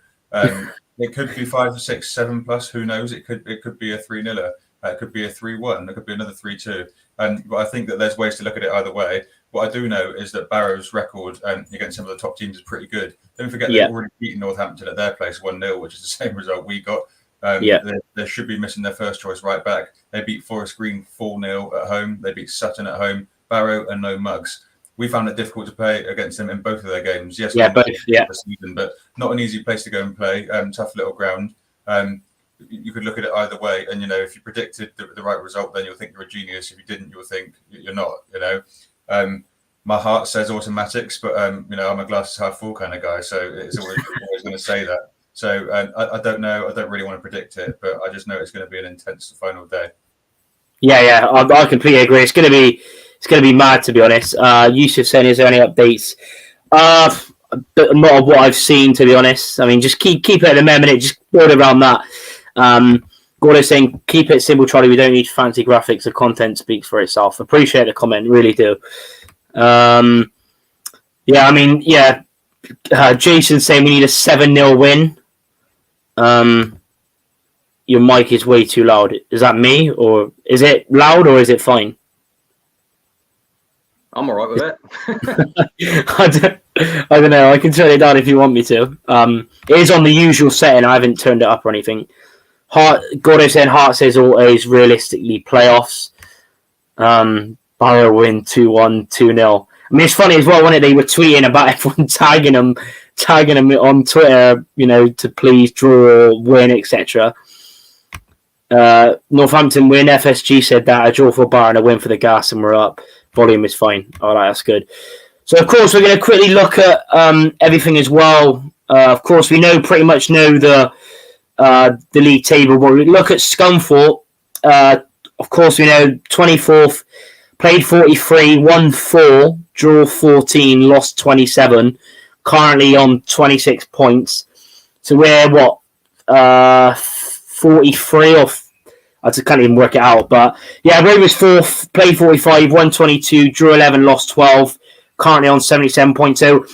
It could be 5, 6, 7 plus. Who knows? It could be a 3-0. It could be a 3-1. It could be another 3-2. But I think that there's ways to look at it either way. What I do know is that Barrow's record against some of the top teams is pretty good. Don't forget they've already beaten Northampton at their place 1-0, which is the same result we got. They should be missing their first choice right back. They beat Forest Green 4-0 at home. They beat Sutton at home. Barrow and no mugs. We found it difficult to play against them in both of their games. Yes, both. Season, but not an easy place to go and play. Tough little ground. You could look at it either way, and if you predicted the right result, then you'll think you're a genius. If you didn't, you'll think you're not. My heart says automatics, but I'm a glasses half full kind of guy, so it's always going to say that. So I don't know. I don't really want to predict it, but I just know it's going to be an intense final day. Yeah, I completely agree. It's going to be mad, to be honest. Yusuf saying, is there any updates? But not of what I've seen, to be honest. I mean, just keep it at the minute. Just build around that. Gordo saying, keep it simple, Charlie. We don't need fancy graphics. The content speaks for itself. Appreciate the comment, really do. Jason saying we need a 7-0 win. Your mic is way too loud. Is that me, or is it loud, or is it fine? I'm all right with it. I don't know. I can turn it down if you want me to. It is on the usual setting. I haven't turned it up or anything. Gordo saying Hart says autos realistically playoffs. I Barrow win 2-1, 2-0. I mean, it's funny as well, wasn't it? They were tweeting about everyone tagging them on Twitter, to please draw or win, etc. Northampton win. FSG said that a draw for Barrow and a win for the Gas, and we're up. Volume is fine. All right, that's good. So, of course, we're going to quickly look at everything as well. Of course, we pretty much know the league table, but we look at Scunthorpe. Of course, we know 24th, played 43, won 4, draw 14, lost 27. Currently on 26 points. So we're 43 or I just can't even work it out. But yeah, Rovers 4th, played 45, won 22, drew 11, lost 12. Currently on 77 points. So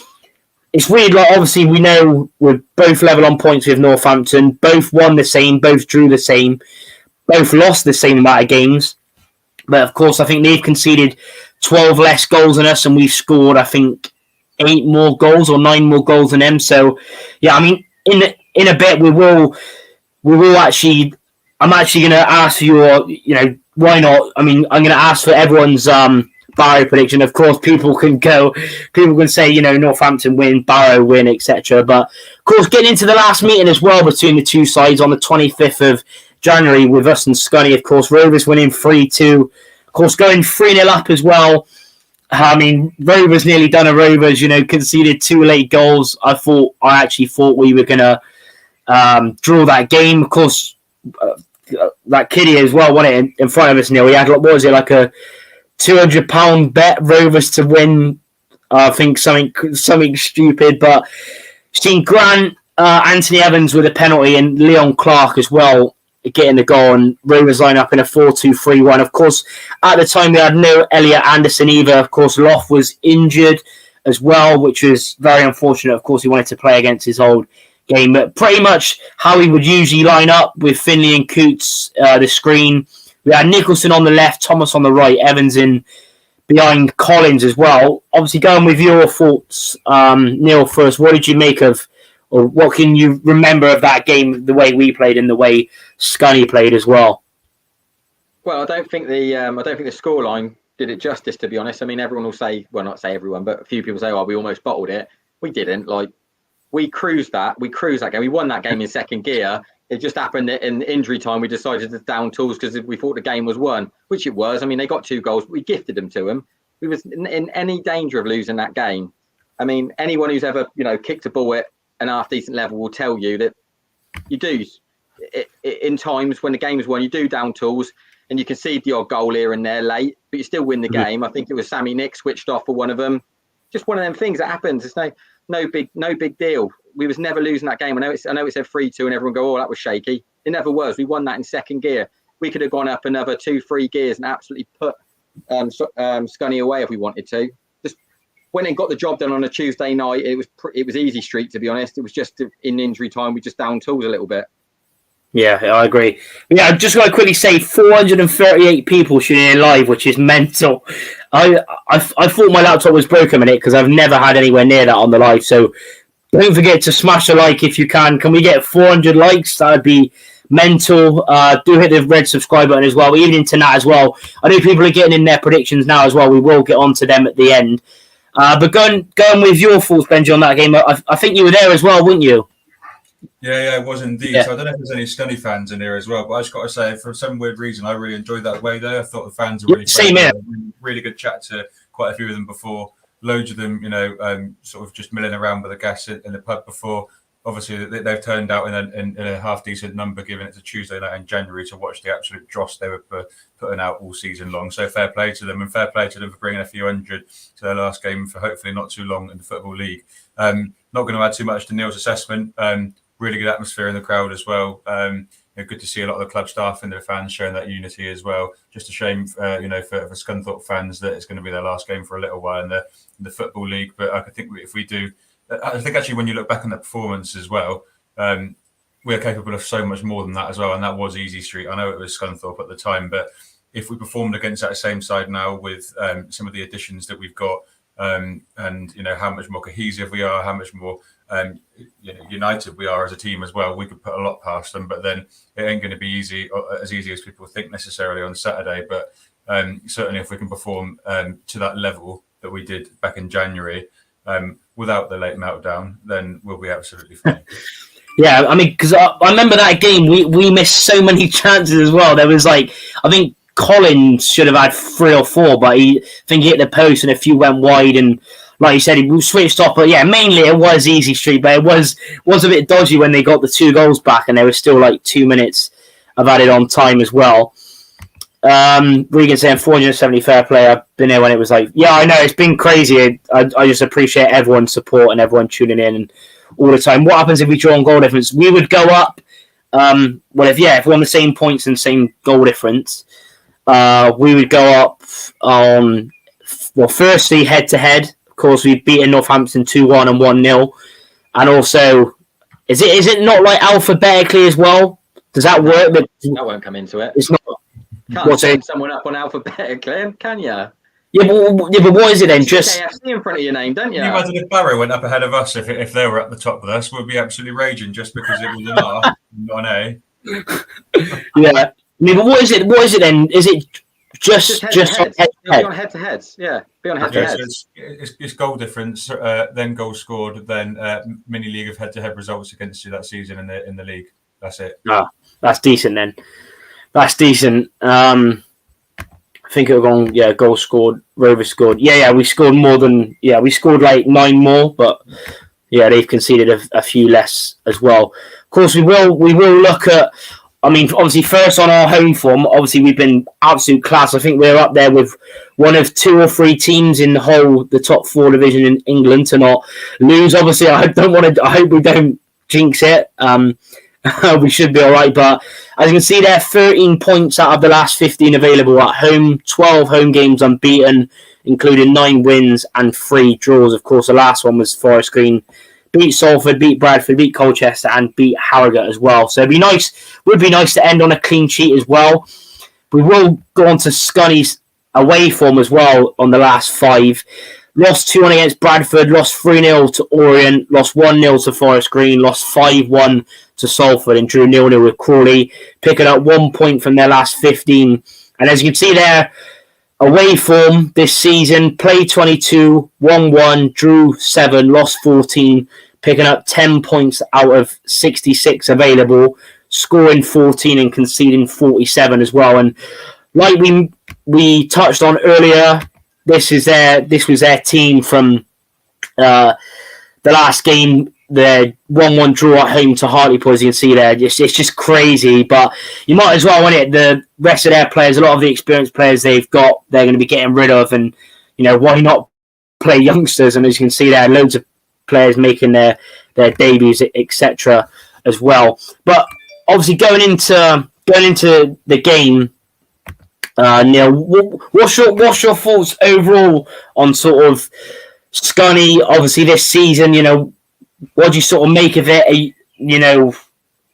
it's weird. Like, obviously, we know we're both level on points with Northampton. Both won the same, both drew the same, both lost the same amount of games. But of course, I think they've conceded 12 less goals than us, and we've scored, I think, 8 more goals or 9 more goals than them. So, yeah, I mean, in a bit we will actually. I'm actually going to ask for your, why not? I mean, I'm going to ask for everyone's Barrow prediction. Of course, people can say, Northampton win, Barrow win, etc. But of course, getting into the last meeting as well between the two sides on the 25th of January with us and Scunny. Of course, Rovers winning 3-2. Of course, going 3-0 up as well. I mean, Rovers nearly done a Rovers, conceded 2 late goals. I actually thought we were going to draw that game. Of course, that kiddie as well won it in front of us, Neil. He had, what was it, like a £200 bet, Rovers to win, I think something stupid. But seen Grant, Anthony Evans with a penalty, and Leon Clark as well getting the goal, and Rovers line up in a 4-2-3-1. Of course, at the time we had no Elliot Anderson either. Of course, Loft was injured as well, which was very unfortunate. Of course, he wanted to play against his old game, but pretty much how he would usually line up with Finley and Coots, the screen. We had Nicholson on the left, Thomas on the right, Evans in behind Collins as well. Obviously, going with your thoughts, Neil, first, what did you make of, or what can you remember of that game, the way we played and the way Scunny played as well? Well, I don't think the scoreline did it justice, to be honest. I mean, everyone will say, well, not say everyone, but a few people say, "Oh, we almost bottled it." We didn't. We cruised that game. We won that game in second gear. It just happened that in injury time, we decided to down tools because we thought the game was won, which it was. I mean, they got 2 goals. We gifted them to them. We was in any danger of losing that game. I mean, anyone who's ever, kicked a ball at an half-decent level will tell you that you do. In times when the game is won, you do down tools and you concede the odd goal here and there late, but you still win the game. I think it was Sammy Nick switched off for one of them. Just one of them things that happens. It's no big deal. We was never losing that game. I know it said 3-2 and everyone go, "Oh, that was shaky." It never was. We won that in second gear. We could have gone up another 2-3 gears and absolutely put Scunny away if we wanted to. Just went and got the job done on a Tuesday night. It was easy street, to be honest. It was just in injury time we just down tools a little bit. Yeah, I agree. Yeah, I'm just going to quickly say 438 people tuning in live, which is mental. I thought my laptop was broken a minute because I've never had anywhere near that on the live. So don't forget to smash a like if you can. Can we get 400 likes? That would be mental. Do hit the red subscribe button as well. Even into that as well. I know people are getting in their predictions now as well. We will get on to them at the end. But going with your thoughts, Benji, on that game, I think you were there as well, weren't you? Yeah, it was indeed. Yeah. So I don't know if there's any Scunny fans in here as well, but I just got to say, for some weird reason, I really enjoyed that away there. I thought the fans were really same here. Really good chat to quite a few of them before. Loads of them, sort of just milling around with the gas in the pub before. Obviously, they've turned out in a half decent number, given it's a Tuesday night in January, to watch the absolute dross they were putting out all season long. So fair play to them, and fair play to them for bringing a few hundred to their last game for hopefully not too long in the Football League. Not going to add too much to Neil's assessment. Really good atmosphere in the crowd as well. Good to see a lot of the club staff and their fans showing that unity as well. Just a shame, for Scunthorpe fans that it's going to be their last game for a little while in the Football League. But I think if we do, I think actually when you look back on the performance as well, we're capable of so much more than that as well. And that was Easy Street. I know it was Scunthorpe at the time, but if we performed against that same side now with some of the additions that we've got, and how much more cohesive we are, how much more united we are as a team as well, we could put a lot past them. But then it ain't going to be as easy as people think necessarily on Saturday. But Certainly, if we can perform to that level that we did back in January, without the late meltdown, then we'll be absolutely fine. Yeah, I mean, because I remember that game, we missed so many chances as well. There was I think Collins should have had 3 or 4, but I think he hit the post and a few went wide. And like you said, he switched off. But yeah, mainly it was easy street, but it was a bit dodgy when they got the 2 goals back, and there was still 2 minutes of added on time as well. Regan saying 470 fair play. I've been there when it was yeah, I know it's been crazy. I just appreciate everyone's support and everyone tuning in and all the time. What happens if we draw on goal difference? We would go up. If we're on the same points and same goal difference, we would go up on. Well, firstly, head to head. Of course, we've beaten Northampton 2-1 and 1-0, and also, is it not alphabetically as well? Does that work? That won't come into it. It's not. Can't send someone up on alphabetically, can you? Yeah, but what is it then? Just KFC in front of your name, don't you? Can you imagine if Barrow went up ahead of us, if they were at the top with us, we'd be absolutely raging just because it was an R, not an A. Yeah. But what is it? What is it then? Is it just head to head? Be on head to heads. Yeah, be on head to heads. It's goal difference, then goals scored, then mini league of head to head results against you that season in the league. That's it. Ah, that's decent then. That's decent. I think it was on. Yeah, goals scored. Rovers scored. Yeah. We scored more than. Yeah, we scored 9 more, but yeah, they've conceded a few less as well. Of course, we will look at. I mean, obviously, first on our home form, obviously we've been absolute class. I think we're up there with one of 2 or 3 teams in the top 4 division in England to not lose. Obviously, I hope we don't jinx it. We should be all right. But as you can see there, 13 points out of the last 15 available at home, 12 home games unbeaten, including 9 wins and 3 draws. Of course, the last one was Forest Green. Beat Salford, beat Bradford, beat Colchester, and beat Harrogate as well. So would be nice to end on a clean sheet as well. We will go on to Scunny's away form as well on the last 5. Lost 2-1 against Bradford, lost 3-0 to Orient, lost 1-0 to Forest Green, lost 5-1 to Salford, and drew 0-0 with Crawley, picking up 1 point from their last 15. And as you can see there, away form this season, played 22, won 1, drew 7, lost 14, picking up 10 points out of 66 available, scoring 14 and conceding 47 as well. And like we touched on earlier, this was their team from the last game. The 1-1 draw at home to Hartlepool, as you can see there. It's just crazy, but you might as well, wouldn't it? The rest of their players, a lot of the experienced players they've got, they're going to be getting rid of, and why not play youngsters? And as you can see there, loads of players making their debuts, etc. as well. But obviously, going into the game, Neil, what's your thoughts overall on sort of Scunny? Obviously, this season, what do you sort of make of it?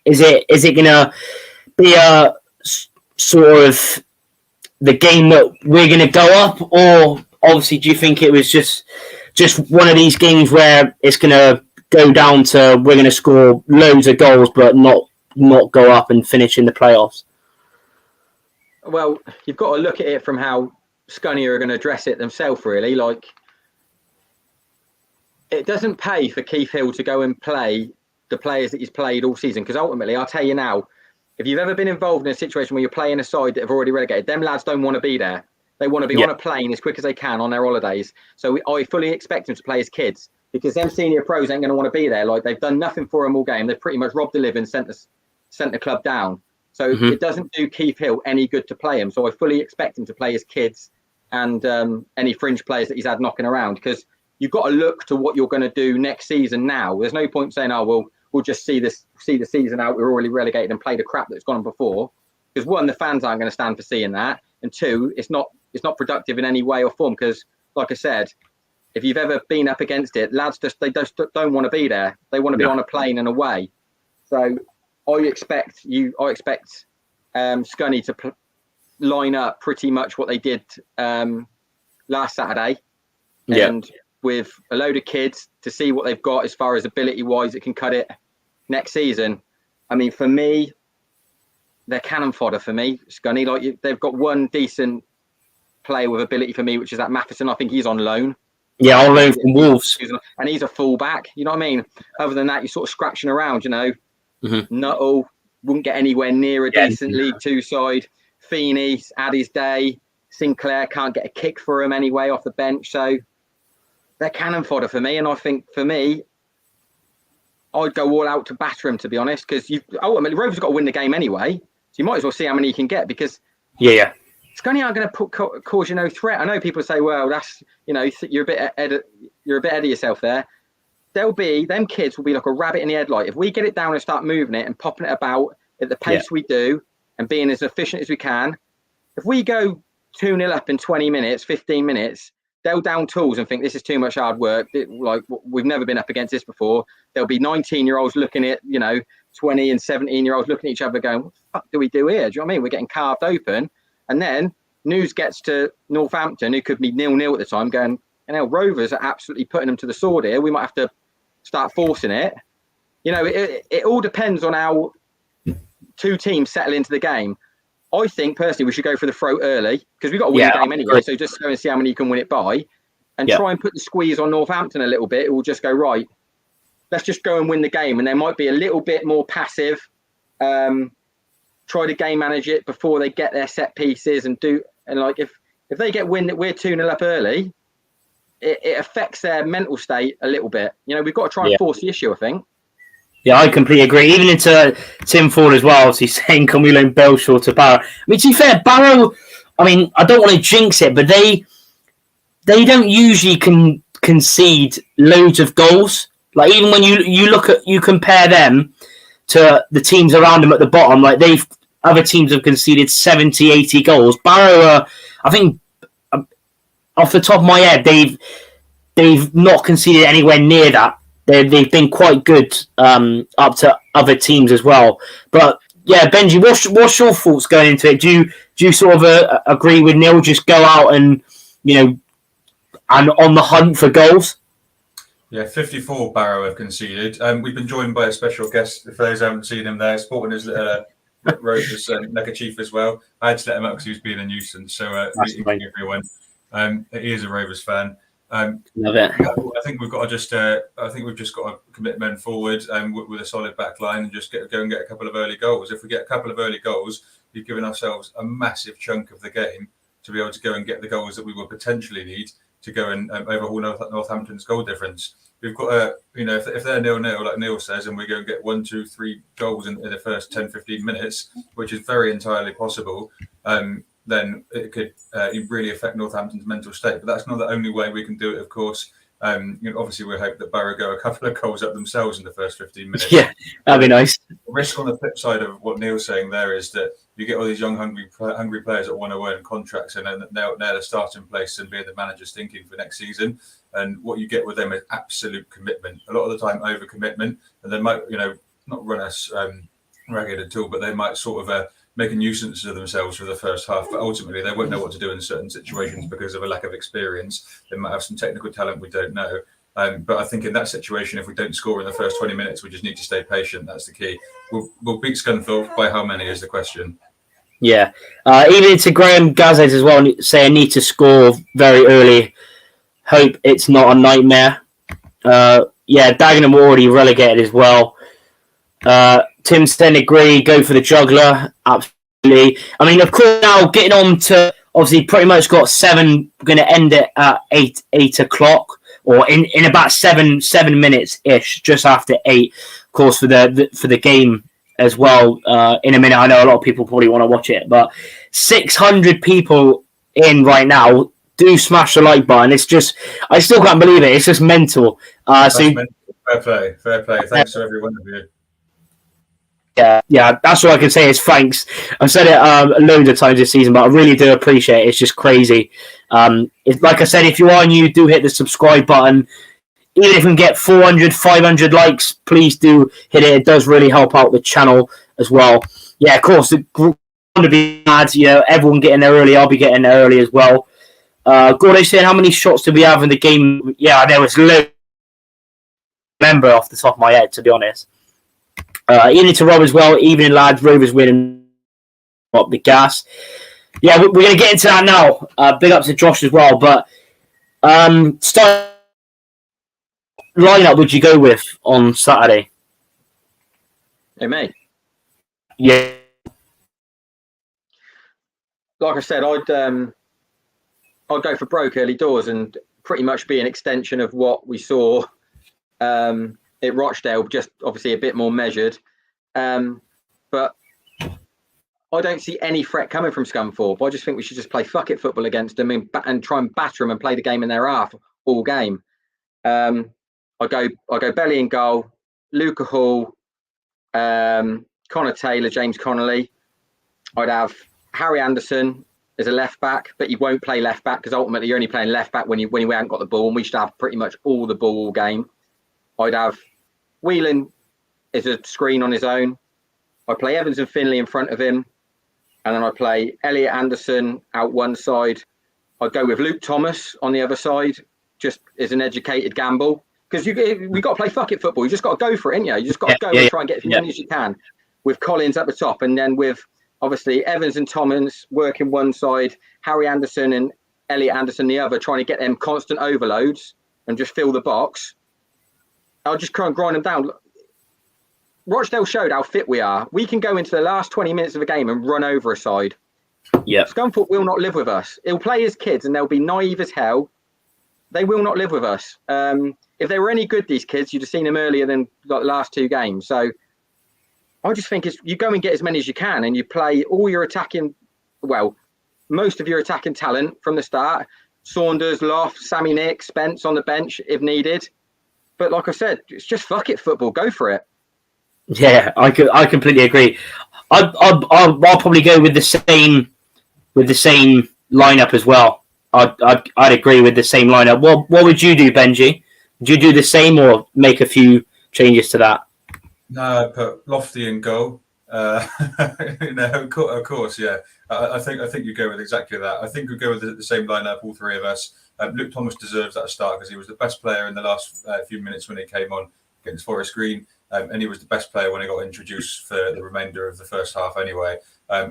Is it going to be a sort of the game that we're going to go up, or obviously do you think it was just one of these games where it's going to go down to we're going to score loads of goals but not go up and finish in the playoffs? Well, you've got to look at it from how Scunny are going to address it themselves, really. It doesn't pay for Keith Hill to go and play the players that he's played all season, because ultimately, I'll tell you now, if you've ever been involved in a situation where you're playing a side that have already relegated, them lads don't want to be there. They want to be on a plane as quick as they can on their holidays. So I fully expect them to play as kids, because them senior pros ain't going to want to be there. They've done nothing for them all game. They've pretty much robbed the living, sent the club down. So it doesn't do Keith Hill any good to play him. So I fully expect him to play as kids and any fringe players that he's had knocking around, because you've got to look to what you're going to do next season now. There's no point saying, we'll just see the season out. We're already relegated and play the crap that's gone on before. Because 1, the fans aren't going to stand for seeing that. And 2, it's not productive in any way or form. Because like I said, if you've ever been up against it, lads they just don't want to be there. They want to be on a plane and away. So I expect Scunny to line up pretty much what they did last Saturday. And with a load of kids to see what they've got as far as ability-wise that can cut it next season. I mean, for me, they're cannon fodder for me, Scunny. They've got one decent player with ability for me, which is that Matheson. I think he's on loan. Yeah, on loan from Wolves. And he's a full-back. You know what I mean? Other than that, you're sort of scratching around, Nuttall wouldn't get anywhere near a decent League Two side. Feeney's had his day. Sinclair can't get a kick for him anyway off the bench. So they're cannon fodder for me. And I think for me, I'd go all out to batter him, to be honest, because ultimately Rovers got to win the game anyway. So you might as well see how many you can get, because Scunny aren't going to cause you no threat. I know people say, well, that's, you're a bit ahead of yourself there. Them kids will be like a rabbit in the headlight. If we get it down and start moving it and popping it about at the pace we do and being as efficient as we can, if we go 2-0 up in 20 minutes, 15 minutes, they'll down tools and think this is too much hard work. Like, we've never been up against this before. There'll be 19-year-olds looking at, 20 and 17-year-olds looking at each other going, what the fuck do we do here? Do you know what I mean? We're getting carved open. And then news gets to Northampton, who could be 0-0 at the time, going, Rovers are absolutely putting them to the sword here. We might have to start forcing it. It all depends on how two teams settle into the game. I think personally we should go for the throat early, because we've got to win the game anyway. So just go and see how many you can win it by, and try and put the squeeze on Northampton a little bit. It will just go, right, let's just go and win the game. And they might be a little bit more passive. Try to game manage it before they get their set pieces and like if they get wind that we're 2-0 up early, it affects their mental state a little bit. We've got to try and force the issue, I think. Yeah, I completely agree. Even into Tim Ford as well, obviously saying, can we loan Belshaw to Barrow? I mean, to be fair, Barrow, I don't want to jinx it, but they don't usually concede loads of goals. Like, even when you compare them to the teams around them at the bottom, like other teams have conceded 70, 80 goals. Barrow, I think, off the top of my head, they've not conceded anywhere near that. They've been quite good up to other teams as well. But yeah, Benji, what's your thoughts going into it? Do you sort of agree with Neil? Just go out and and on the hunt for goals. Yeah, 54 Barrow have conceded. We've been joined by a special guest. For those who haven't seen him there, sporting his Rovers neckerchief as well. I had to let him out because he was being a nuisance. So meeting everyone. He is a Rovers fan. Love it. I think we've got to we've just got to commit men forward with a solid back line and just go and get a couple of early goals. If we get a couple of early goals, we've given ourselves a massive chunk of the game to be able to go and get the goals that we will potentially need to go and overhaul Northampton's goal difference. We've got to, if they're 0-0, like Neil says, and we go and get 1, 2, 3 goals in the first 10, 15 minutes, which is very entirely possible, then it could really affect Northampton's mental state. But that's not the only way we can do it, of course. Obviously, we hope that Barrow go a couple of goals up themselves in the first 15 minutes. Yeah, that'd be nice. The risk on the flip side of what Neil's saying there is that you get all these young, hungry players that want to earn contracts, and then they're the starting place and being the manager's thinking for next season. And what you get with them is absolute commitment. A lot of the time, over commitment, and they might, not run us ragged at all, but they might sort of make a nuisance of themselves for the first half. But ultimately, they won't know what to do in certain situations because of a lack of experience. They might have some technical talent we don't know. But I think in that situation, if we don't score in the first 20 minutes, we just need to stay patient. That's the key. We'll beat Scunthorpe by how many is the question. Yeah. Even to Graham Gazet as well, saying need to score very early. Hope it's not a nightmare. Dagenham were already relegated as well. Tim Sten agree, go for the juggler. Absolutely. I mean, of course, now getting on to, obviously, pretty much got 7, going to end it at 8 o'clock, or in about 7 minutes-ish, just after 8, of course, for the game as well. In a minute, I know a lot of people probably want to watch it, but 600 people in right now. Do smash the like button. It's just, I still can't believe it. It's just mental. Fair play. Thanks to every one of you. Yeah, that's all I can say is thanks. I've said it loads of times this season, but I really do appreciate it. It's just crazy. It's, like I said, if you are new, do hit the subscribe button. Even if we can get 400, 500 likes, please do hit it. It does really help out the channel as well. Yeah, of course, it's going to be mad. Everyone getting there early. I'll be getting there early as well. Gordo saying, how many shots did we have in the game? Yeah, there was loads. Remember off the top of my head, to be honest. Evening to Rob as well. Evening, lads. Rovers winning up the gas. Yeah, we're going to get into that now. Big up to Josh as well. But start lineup would you go with on Saturday? Hey, mate. Yeah. Like I said, I'd go for broke early doors and pretty much be an extension of what we saw at Rochdale, just obviously a bit more measured. But I don't see any threat coming from Scunthorpe. I just think we should just play fuck it football against them and try and batter them and play the game in their half all game. I go Belly in goal, Luca Hall, Connor Taylor, James Connolly. I'd have Harry Anderson as a left back, but he won't play left back because ultimately you're only playing left back when you haven't got the ball, and we should have pretty much all the ball all game. I'd have Whelan as a screen on his own. I play Evans and Finley in front of him, and then I play Elliot Anderson out one side. I'd go with Luke Thomas on the other side, just as an educated gamble. Because we got to play fuck it football. You just got to go for it, ain't you? You just got to go and try and get as many as you can. With Collins at the top, and then with obviously Evans and Thomas working one side, Harry Anderson and Elliot Anderson the other, trying to get them constant overloads and just fill the box. I'll just try and grind them down. Rochdale showed how fit we are. We can go into the last 20 minutes of a game and run over a side. Yeah. Scunthorpe will not live with us. He'll play as kids and they'll be naive as hell. They will not live with us. If they were any good, these kids, you'd have seen them earlier than the last two games. So I just think you go and get as many as you can and you play all your attacking, well, most of your attacking talent from the start. Saunders, Loft, Sammy Nick, Spence on the bench if needed. But like I said, it's just fuck it football. Go for it. Yeah, I completely agree. I'll probably go with the same lineup as well. I'd agree with the same lineup. What would you do, Benji? Would you do the same or make a few changes to that? No, put Lofty in goal. Of course, yeah. I think you go with exactly that. I think we go with the same lineup, all three of us. Luke Thomas deserves that start because he was the best player in the last few minutes when he came on against Forest Green, and he was the best player when he got introduced for the remainder of the first half anyway.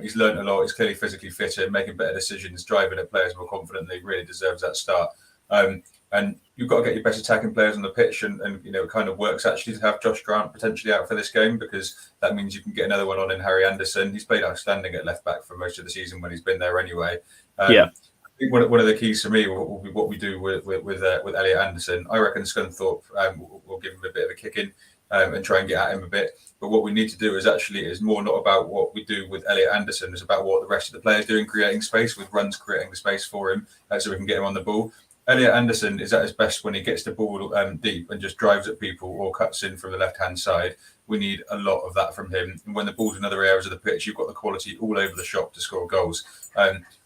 He's learned a lot. He's clearly physically fitter, making better decisions, driving at players more confidently. Really deserves that start. And you've got to get your best attacking players on the pitch, and it kind of works actually to have Josh Grant potentially out for this game because that means you can get another one on in Harry Anderson. He's played outstanding at left back for most of the season when he's been there anyway. Yeah. I think one of the keys for me will be what we do with Elliot Anderson. I reckon Scunthorpe will give him a bit of a kick in and try and get at him a bit. But what we need to do is more not about what we do with Elliot Anderson, it's about what the rest of the players do in creating space, with runs creating the space for him so we can get him on the ball. Elliot Anderson is at his best when he gets the ball deep and just drives at people or cuts in from the left-hand side. We need a lot of that from him. And when the ball's in other areas of the pitch, you've got the quality all over the shop to score goals.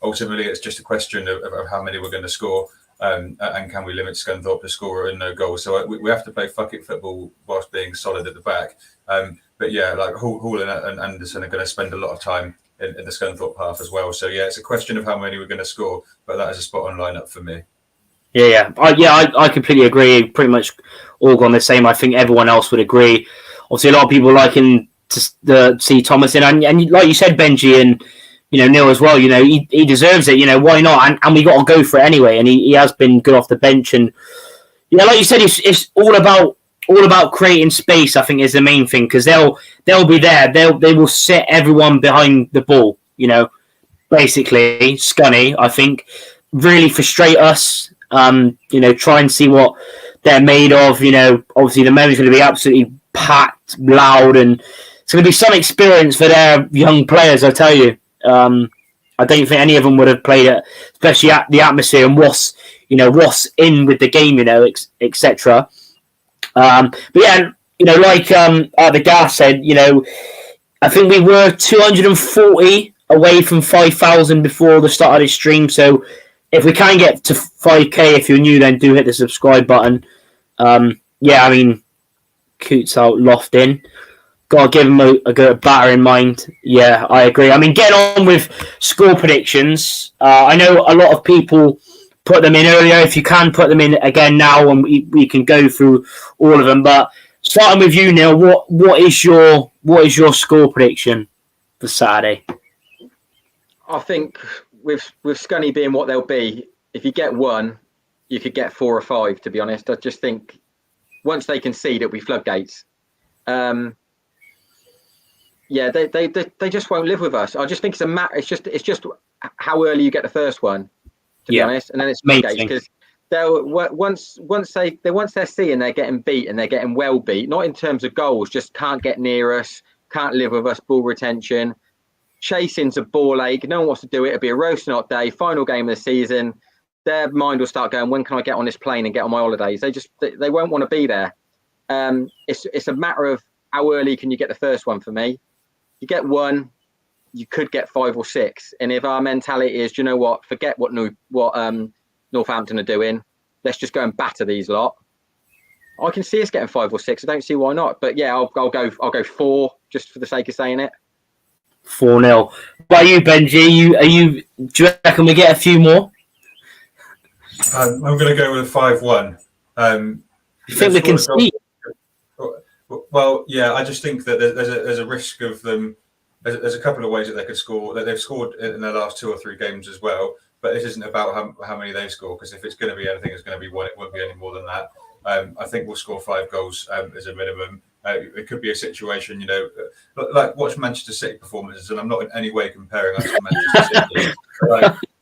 Ultimately, it's just a question of how many we're going to score and can we limit Scunthorpe to score and no goals. So we have to play fuck it football whilst being solid at the back. But yeah, like Hall and Anderson are going to spend a lot of time in the Scunthorpe half as well. So yeah, it's a question of how many we're going to score, but that is a spot on lineup for me. I completely agree. Pretty much all gone the same. I think everyone else would agree. Obviously, a lot of people liking to see Thomas in, and like you said, Benji and Neil as well. He deserves it. Why not? And we got to go for it anyway. And he has been good off the bench. And like you said, it's all about creating space. I think is the main thing because they'll be there. They will sit everyone behind the ball. Basically, Scunny. I think really frustrate us. Try and see what they're made of. Obviously the memory's going to be absolutely packed, loud, and it's going to be some experience for their young players. I tell you, I don't think any of them would have played it, especially at the atmosphere and what's in with the game, etc. But yeah, like the Gas said, I think we were 240 away from 5,000 before the start of this stream, so. If we can get to 5k, if you're new, then do hit the subscribe button. Coots out, Loft in. Got to give him a good batter in mind. Yeah, I agree. Getting on with score predictions. I know a lot of people put them in earlier. If you can put them in again now, and we can go through all of them. But starting with you, Neil, what is your score prediction for Saturday? I think with Scunny being what they'll be, if you get one, you could get 4 or 5. To be honest, I just think once they concede, it'll be floodgates. They just won't live with us. I just think it's a matter. It's just how early you get the first one. To be honest, and then it's floodgates because they'll once they're seeing they're getting beat and they're getting well beat, not in terms of goals, just can't get near us, can't live with us, ball retention, chasing's a ball ache, no one wants to do it. It'll be a roasting hot day, final game of the season. Their mind will start going, when can I get on this plane and get on my holidays? They won't want to be there. It's a matter of how early can you get the first one. For me, you get one, you could get 5 or 6. And if our mentality is, do you know what, forget what Northampton are doing, let's just go and batter these lot, I can see us getting 5 or 6. I don't see why not. But yeah, I'll go 4 just for the sake of saying it. 4-0. What about you, Benji? Do you reckon we get a few more? I'm going to go with 5-1. You think we can see? Well, yeah, I just think that there's a risk of them. There's a couple of ways that they could score. That they've scored in their last 2 or 3 games as well. But it isn't about how many they score, because if it's going to be anything, it's going to be 1. It won't be any more than that. I think we'll score 5 goals as a minimum. It could be a situation, like watch Manchester City performances, and I'm not in any way comparing us to Manchester City.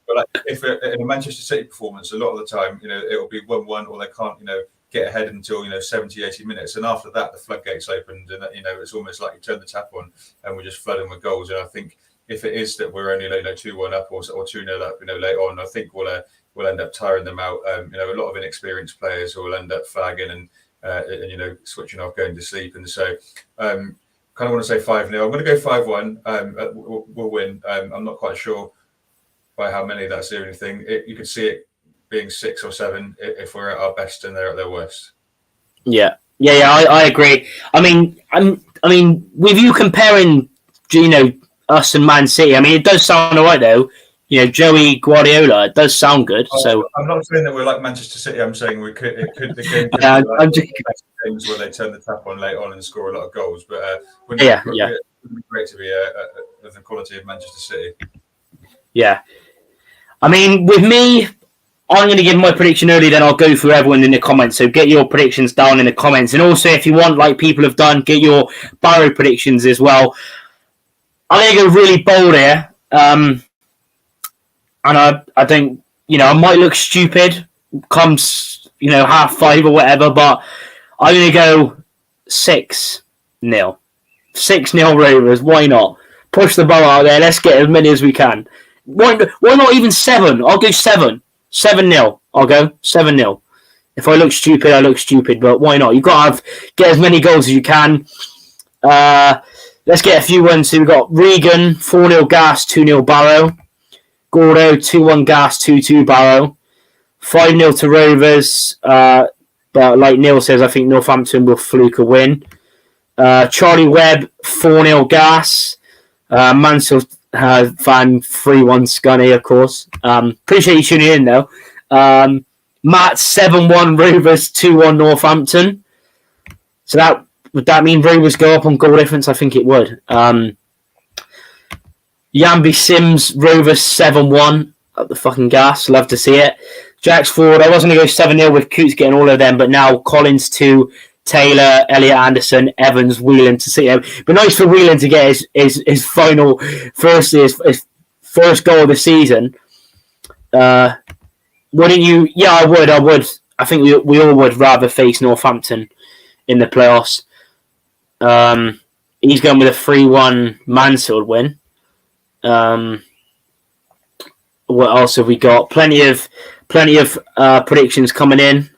But if in a Manchester City performance, a lot of the time, it'll be 1-1, or they can't, get ahead until 70, 80 minutes, and after that the floodgates opened, and it's almost like you turn the tap on and we're just flooding with goals. And I think if it is that we're only 2-1 up or 2-0 up, later on, I think we'll end up tiring them out. A lot of inexperienced players who will end up flagging and switching off, going to sleep. And so kind of want to say 5-0. I'm going to go 5-1. We'll win. I'm not quite sure by how many. That's the only thing. You could see it being 6 or 7 if we're at our best and they're at their worst. Yeah, I agree. I mean, with you comparing, us and Man City, it does sound alright though. Joey Guardiola, it does sound good. So I'm not saying that we're like Manchester City. I'm saying the game games where they turn the tap on late on and score a lot of goals. But wouldn't it be great to be of the quality of Manchester City? Yeah. With me, I'm going to give my prediction early, then I'll go through everyone in the comments. So get your predictions down in the comments. And also, if you want, like people have done, get your Barrow predictions as well. I'm going to go really bold here. And I think, I might look stupid comes, 5:30 or whatever, but I'm going to go 6-0. 6-0 Rovers. Why not? Push the ball out there. Let's get as many as we can. Why not even 7? I'll go 7. 7-0. I'll go 7-0. If I look stupid, I look stupid, but why not? You've got to get as many goals as you can. Let's get a few ones. So we've got Regan, 4-0 Gas, 2-0 Barrow. Gordo, 2-1 Gas, 2-2 Barrow. 5-0 to Rovers. But like Neil says, I think Northampton will fluke a win. Charlie Webb, 4-0 Gas. Mansell fan 3-1 Scunny, of course. Appreciate you tuning in though. Matt 7-1 Rovers, 2-1 Northampton. So would that mean Rovers go up on goal difference? I think it would. Yambi Sims Rovers 7-1 up the fucking gas. Love to see it. Jax Ford. I was going to go 7-0 with Coots getting all of them, but now Collins 2, Taylor, Elliot Anderson, Evans, Whelan to see him. But nice for Whelan to get his final, his first goal of the season. Wouldn't you? Yeah, I would. I think we all would rather face Northampton in the playoffs. He's going with a 3-1 Mansfield win. What else have we got? Plenty of predictions coming in.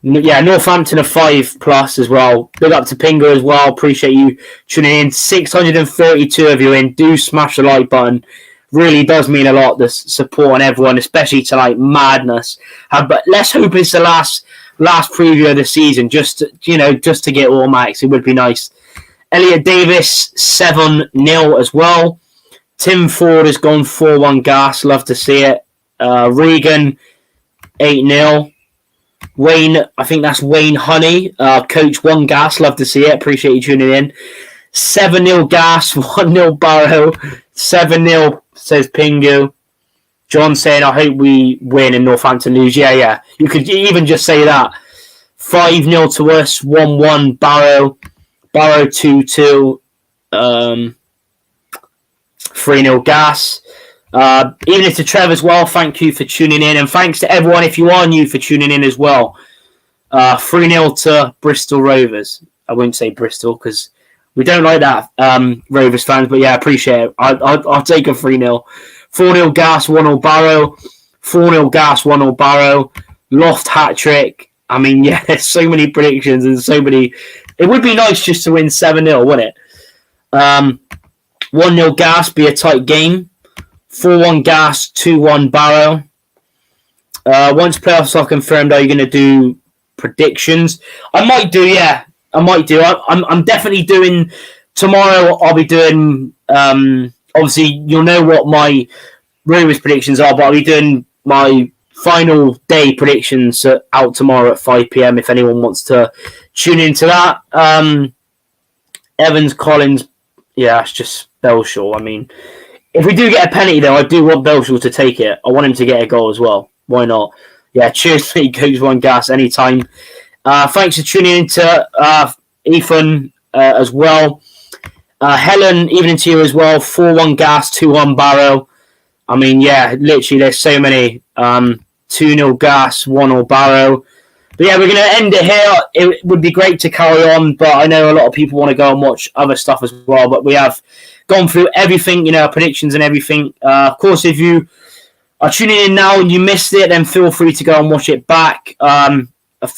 Northampton are 5+ as well. Big up to Pinger as well. Appreciate you tuning in. 632 of you in. Do smash the like button. Really does mean a lot, the support on everyone, especially tonight. Madness. But let's hope it's the last preview of the season. Just to get all max. It would be nice. Elliot Davis 7-0 as well. Tim Ford has gone 4-1 Gas. Love to see it. Regan 8-0. Wayne, I think that's Wayne Honey. Coach 1 Gas. Love to see it. Appreciate you tuning in. 7-0 Gas. 1-0 Barrow. 7-0, says Pingu. John saying, I hope we win and Northampton lose. Yeah. You could even just say that. 5-0 to us, 1-1 Barrow. Barrow 2-2. 3-0 Gas. Evening to Trev as well. Thank you for tuning in. And thanks to everyone, if you are new, for tuning in as well. 3-0 to Bristol Rovers. I won't say Bristol because we don't like that, Rovers fans. But yeah, I appreciate it. I'll take a 3-0. 4-0 Gas, 1-0 Barrow. 4-0 Gas, 1-0 Barrow. Loft hat-trick. I mean, yeah, there's so many predictions and so many. It would be nice just to win 7-0, wouldn't it? 1-0 Gas, be a tight game. 4-1 Gas, 2-1 Barrow. Once playoffs are confirmed, are you going to do predictions? I might do, yeah. I might do. I'm definitely doing tomorrow. I'll be doing. Obviously, you'll know what my Rovers predictions are, but I'll be doing my final day predictions out tomorrow at 5 p.m. if anyone wants to tune into that. Evans, Collins, yeah, it's just Belshaw. I mean, if we do get a penalty, though, I do want Belshaw to take it. I want him to get a goal as well. Why not? Yeah, cheers, mate. Coach One Gas anytime. Thanks for tuning in to Ethan as well. Helen, evening to you as well. 4-1 Gas, 2-1 Barrow. I mean, yeah, literally, there's so many. 2-0 Gas, 1-0 Barrow. But yeah, we're going to end it here. It would be great to carry on, but I know a lot of people want to go and watch other stuff as well. But we have gone through everything, predictions and everything. Of course, if you are tuning in now and you missed it, then feel free to go and watch it back.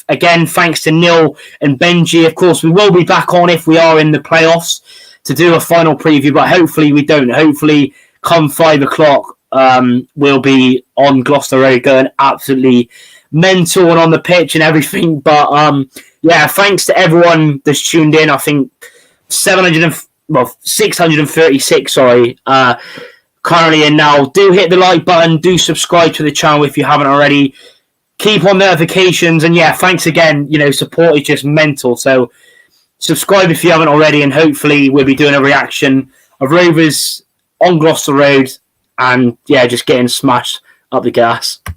Again, thanks to Neil and Benji. Of course, we will be back on if we are in the playoffs to do a final preview, but hopefully we don't. Hopefully, come 5 o'clock, we'll be on Gloucester Road going absolutely mental and on the pitch and everything. But yeah, thanks to everyone that's tuned in. I think 636, currently in now. Do hit the like button. Do subscribe to the channel if you haven't already. Keep on notifications. And yeah, thanks again. Support is just mental. So subscribe if you haven't already. And hopefully we'll be doing a reaction of Rovers on Gloucester Road. And yeah, just getting smashed up the gas.